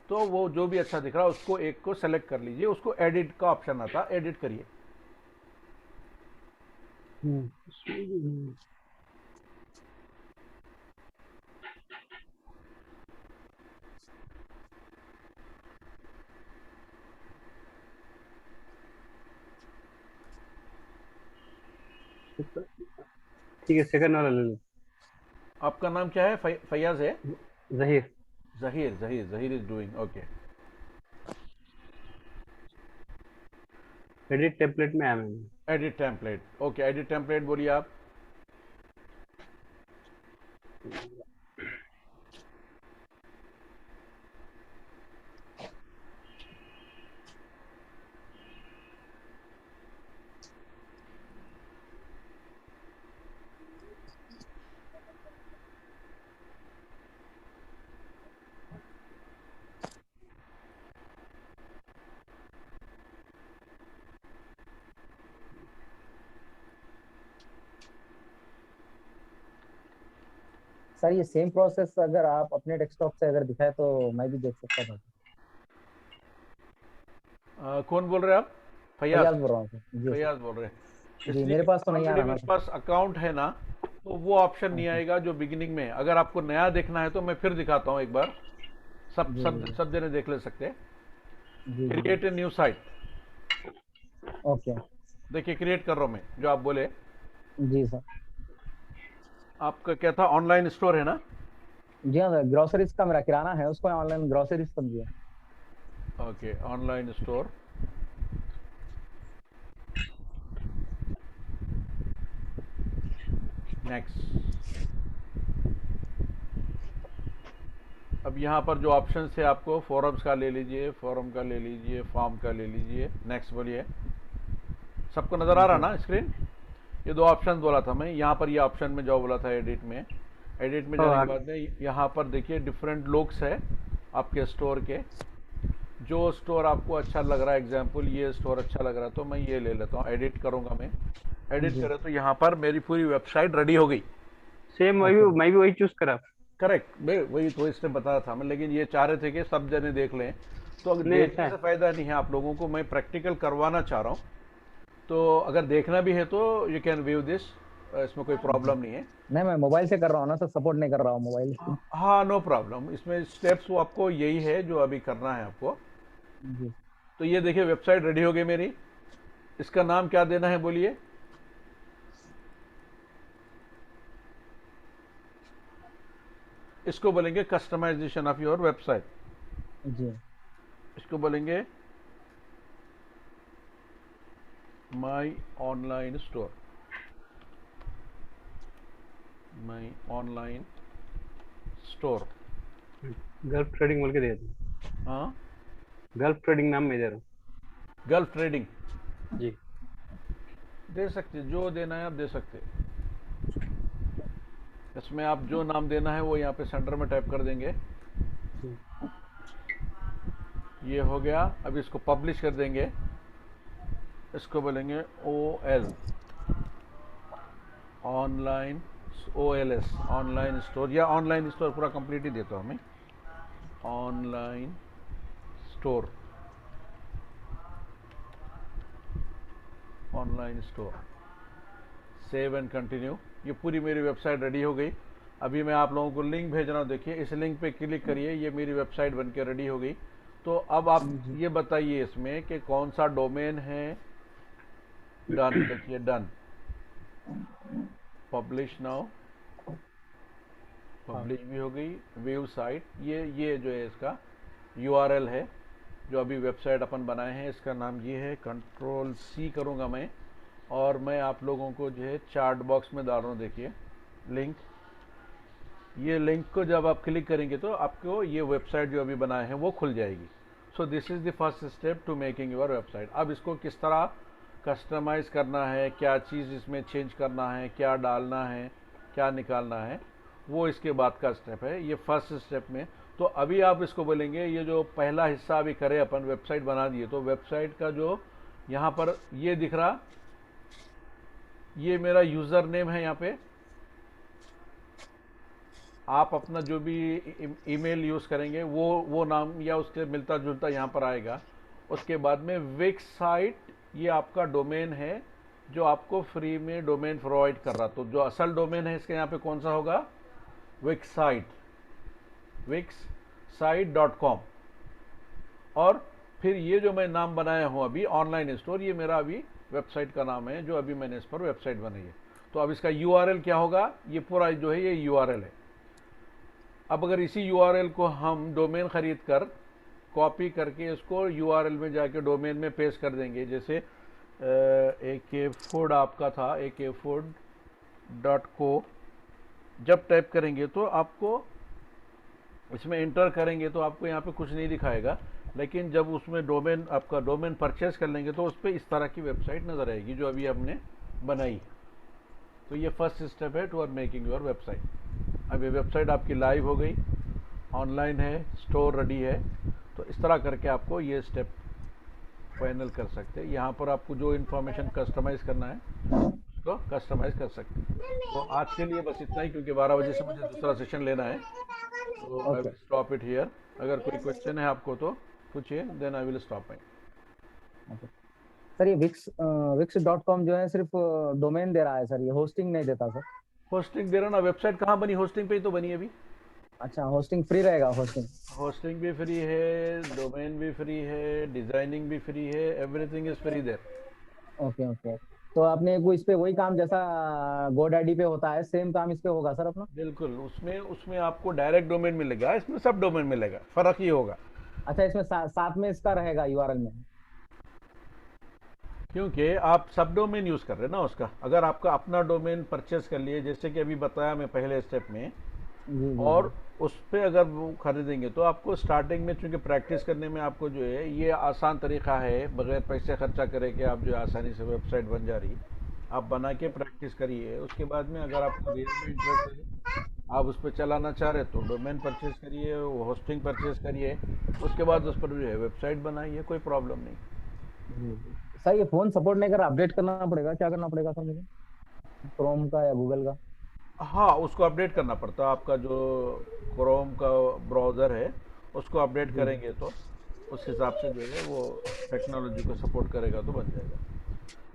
तो वो जो भी अच्छा दिख रहा उसको एक को सेलेक्ट कर लीजिए। उसको एडिट का ऑप्शन आता, एडिट करिए। ठीक है, सेकंड वाला ले लो। आपका नाम क्या है? फैयाज है? Zaheer. Zaheer, Zaheer, Zaheer is doing, okay. Edit template में आया मैंने। Edit template, okay, edit template बोलिए आप। सर ये सेम प्रोसेस अगर आप अपने डेस्कटॉप से अगर दिखाए तो मैं भी देख सकता था। कौन बोल रहे हैं आप? फैयाज? फैयाज बोल रहा हूँ सर। जी सर। फैयाज बोल रहे हैं। जी, इसलिए मेरे पास तो नहीं आ ऑलरेडी रहा ना मेरे सर। पास अकाउंट है ना, तो वो ऑप्शन नहीं अच्छा। आएगा जो बिगिनिंग में है। अगर आपको नया देखना है तो मैं फिर दिखाता हूँ एक बार। सब जी सब जी सब जने देख ले सकते हैं। जी जी। Create a new site, okay. देखिए क्रिएट कर रहा हूँ मैं, जो आप बोले। जी सर। आपका क्या था? ऑनलाइन स्टोर है ना? जी हाँ सर, ग्रोसरीज का मेरा किराना है, उसको ऑनलाइन ग्रोसरीज समझिए। Okay, online store. नेक्स्ट। अब यहाँ पर जो ऑप्शन है आपको फोरम्स का ले लीजिए, फोरम का ले लीजिए, फॉर्म का ले लीजिए। नेक्स्ट बोलिए। सबको नज़र आ रहा जी ना स्क्रीन? ये दो ऑप्शन बोला था मैं। यहाँ पर ये ऑप्शन में जो बोला था एडिट में, एडिट में जाने के बाद में यहाँ पर देखिए डिफरेंट लुक्स है आपके स्टोर के। जो स्टोर आपको अच्छा लग रहा है, एग्जांपल ये स्टोर अच्छा लग रहा है तो मैं ये ले लेता हूँ। एडिट करूँगा मैं। एडिट जी। करें तो यहाँ पर मेरी पूरी वेबसाइट रेडी हो गई। Same okay. मैं भी वही चूज करा। करेक्ट, मैं वही तो इसने बता रहा था मैं, लेकिन ये चाह रहे थे कि सब जने देख लें। तो अगर नहीं, ऐसा देखने से है। फ़ायदा नहीं है आप लोगों को, मैं प्रैक्टिकल करवाना चाह रहा हूँ। तो अगर देखना भी है तो यू कैन व्यू दिस, इसमें कोई प्रॉब्लम नहीं है। नहीं, मैं मोबाइल से कर रहा हूँ ना सर, सपोर्ट नहीं कर रहा हूँ मोबाइल से। हाँ, नो प्रॉब्लम। इसमें स्टेप्स वो आपको यही है जो अभी करना है आपको। जी। तो ये देखिए वेबसाइट रेडी हो गई मेरी। इसका नाम क्या देना है बोलिए? इसको बोलेंगे कस्टमाइजेशन ऑफ योर वेबसाइट। जी। इसको बोलेंगे my online store, my online store. Gulf trading बोल के दे दो। हाँ, गल्फ ट्रेडिंग नाम में दे रहा गल्फ ट्रेडिंग हूँ जी। दे सकते, जो देना है आप दे सकते। इसमें आप जो नाम देना है वो यहाँ पे सेंटर में टाइप कर देंगे। ये हो गया। अब इसको पब्लिश कर देंगे। इसको बोलेंगे OL, online, OLS, online store, या ऑनलाइन स्टोर पूरा कंप्लीट ही देता हूँ मैं। Online store, online store. Save and continue. ये पूरी मेरी वेबसाइट रेडी हो गई। अभी मैं आप लोगों को लिंक भेज रहा हूँ, देखिए इस लिंक पे क्लिक करिए। ये मेरी वेबसाइट बनके रेडी हो गई। तो अब आप जी। ये बताइए इसमें कि कौन सा डोमेन है। डन, देखिए डन। पब्लिश नाउ, पब्लिश भी हो गई। व्यू साइट, ये जो है इसका URL है जो अभी वेबसाइट अपन बनाए हैं। इसका नाम ये है। कंट्रोल C करूँगा मैं। और मैं आप लोगों को जो है चार्ट बॉक्स में डाल रहा हूँ, देखिए लिंक। ये लिंक को जब आप क्लिक करेंगे तो आपको ये वेबसाइट जो अभी बनाए हैं वो खुल जाएगी। So this is the first step to making your website. अब इसको किस तरह कस्टमाइज़ करना है, क्या चीज़ इसमें चेंज करना है, क्या डालना है, क्या निकालना है, वो इसके बाद का स्टेप है। ये फर्स्ट स्टेप में तो अभी आप इसको बोलेंगे, ये जो पहला हिस्सा अभी करे अपन, वेबसाइट बना दिए, तो वेबसाइट का जो यहाँ पर ये दिख रहा, ये मेरा यूज़र नेम है। यहाँ पे आप अपना जो भी ईमेल यूज़ करेंगे वो नाम या उसके मिलता जुलता यहाँ पर आएगा। उसके बाद में विक्स साइट, ये आपका डोमेन है जो आपको फ्री में डोमेन प्रोवाइड कर रहा। तो जो असल डोमेन है इसके यहाँ पे कौन सा होगा, wixsite.com। और फिर ये जो मैं नाम बनाया हूँ अभी ऑनलाइन स्टोर, ये मेरा अभी वेबसाइट का नाम है जो अभी मैंने इस पर वेबसाइट बनाई है। तो अब इसका URL क्या होगा, ये पूरा जो है ये URL है। अब अगर इसी URL को हम डोमेन खरीद कर कॉपी करके इसको URL में जाके डोमेन में पेस्ट कर देंगे, जैसे AK-Food आपका था, akfood.co, जब टाइप करेंगे तो आपको इसमें इंटर करेंगे तो आपको यहाँ पे कुछ नहीं दिखाएगा, लेकिन जब उसमें डोमेन आपका डोमेन परचेस कर लेंगे तो उस पर इस तरह की वेबसाइट नज़र आएगी जो अभी हमने बनाई। तो ये फर्स्ट स्टेप है टुवर्ड मेकिंग योर वेबसाइट। अब ये वेबसाइट आपकी लाइव हो गई, ऑनलाइन है, स्टोर रेडी है। तो इस तरह करके आपको ये स्टेप फाइनल कर सकते हैं। यहाँ पर आपको जो इन्फॉर्मेशन कस्टमाइज़ करना है उसको कस्टमाइज़ कर सकते हैं। तो आज के लिए बस इतना ही, क्योंकि 12 बजे से मुझे दूसरा सेशन लेना है। तो I will stop it here. अगर कोई क्वेश्चन है आपको तो पूछिए, then I will stop my. Sir ये wix.com जो है सिर्फ डोमेन दे रहा है सर, ये होस्टिंग नहीं देता सर। होस्टिंग दे रहा ना, वेबसाइट कहाँ बनी, होस्टिंग पे ही तो बनी अभी। अच्छा, होस्टिंग फ्री रहेगा? होस्टिंग भी फ्री है, डोमेन भी फ्री है, डिजाइनिंग भी फ्री है, everything is free there. Okay okay. तो आपने वो इस पे वही काम जैसा GoDaddy पे होता है, सेम काम इस पे होगा सर अपना? बिल्कुल, उसमें आपको डायरेक्ट डोमेन मिलेगा, इसमें सब डोमेन मिलेगा, फर्क ही होगा। अच्छा, इसमें साथ में इसका रहेगा URL में? क्योंकि आप सब डोमेन यूज कर रहे हैं ना उसका। अगर आपका अपना डोमेन परचेस कर लिए, जैसे कि अभी बताया मैं पहले स्टेप में, और उस पर अगर वो खरीदेंगे तो आपको स्टार्टिंग में, चूंकि प्रैक्टिस करने में आपको जो है ये आसान तरीका है, बगैर पैसे खर्चा करे कि आप जो है आसानी से वेबसाइट बन जा रही, आप बना के प्रैक्टिस करिए। उसके बाद में अगर आपको रियल में इंटरेस्ट है, आप उस पर चलाना चाह रहे तो डोमेन परचेज करिए, होस्टिंग परचेज करिए, उसके बाद उस पर जो है वेबसाइट बनाइए, कोई प्रॉब्लम नहीं। सर ये फोन सपोर्ट नहीं कर रहा, अपडेट करना पड़ेगा? क्या करना पड़ेगा सर मुझे, क्रोम का या गूगल का? हाँ, उसको अपडेट करना पड़ता है। आपका जो क्रोम का ब्राउज़र है उसको अपडेट करेंगे तो उस हिसाब से जो है वो टेक्नोलॉजी को सपोर्ट करेगा तो बन जाएगा।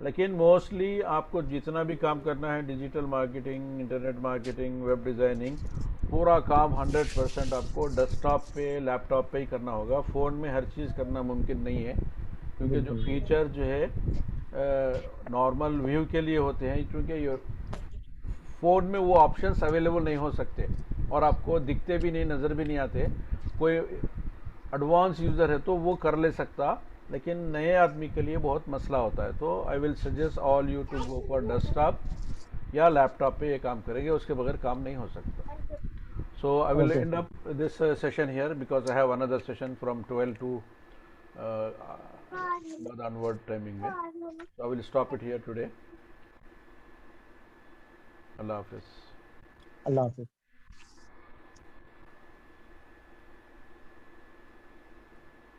लेकिन मोस्टली आपको जितना भी काम करना है, digital marketing, internet marketing, web designing, पूरा काम 100% आपको डेस्कटॉप पे, लैपटॉप पे ही करना होगा। फ़ोन में हर चीज़ करना मुमकिन नहीं है, क्योंकि जो फीचर जो है नॉर्मल व्यू के लिए होते हैं, क्योंकि फ़ोन में वो ऑप्शंस अवेलेबल नहीं हो सकते और आपको दिखते भी नहीं, नज़र भी नहीं आते। कोई एडवांस यूज़र है तो वो कर ले सकता, लेकिन नए आदमी के लिए बहुत मसला होता है। तो I will suggest all you to go for desktop या लैपटॉप पे ये काम करेंगे, उसके बगैर काम नहीं हो सकता। So I will end up this session here because I have another session from 12 to onward timing में। So I will stop it here today. Allah Hafiz. Allah Hafiz.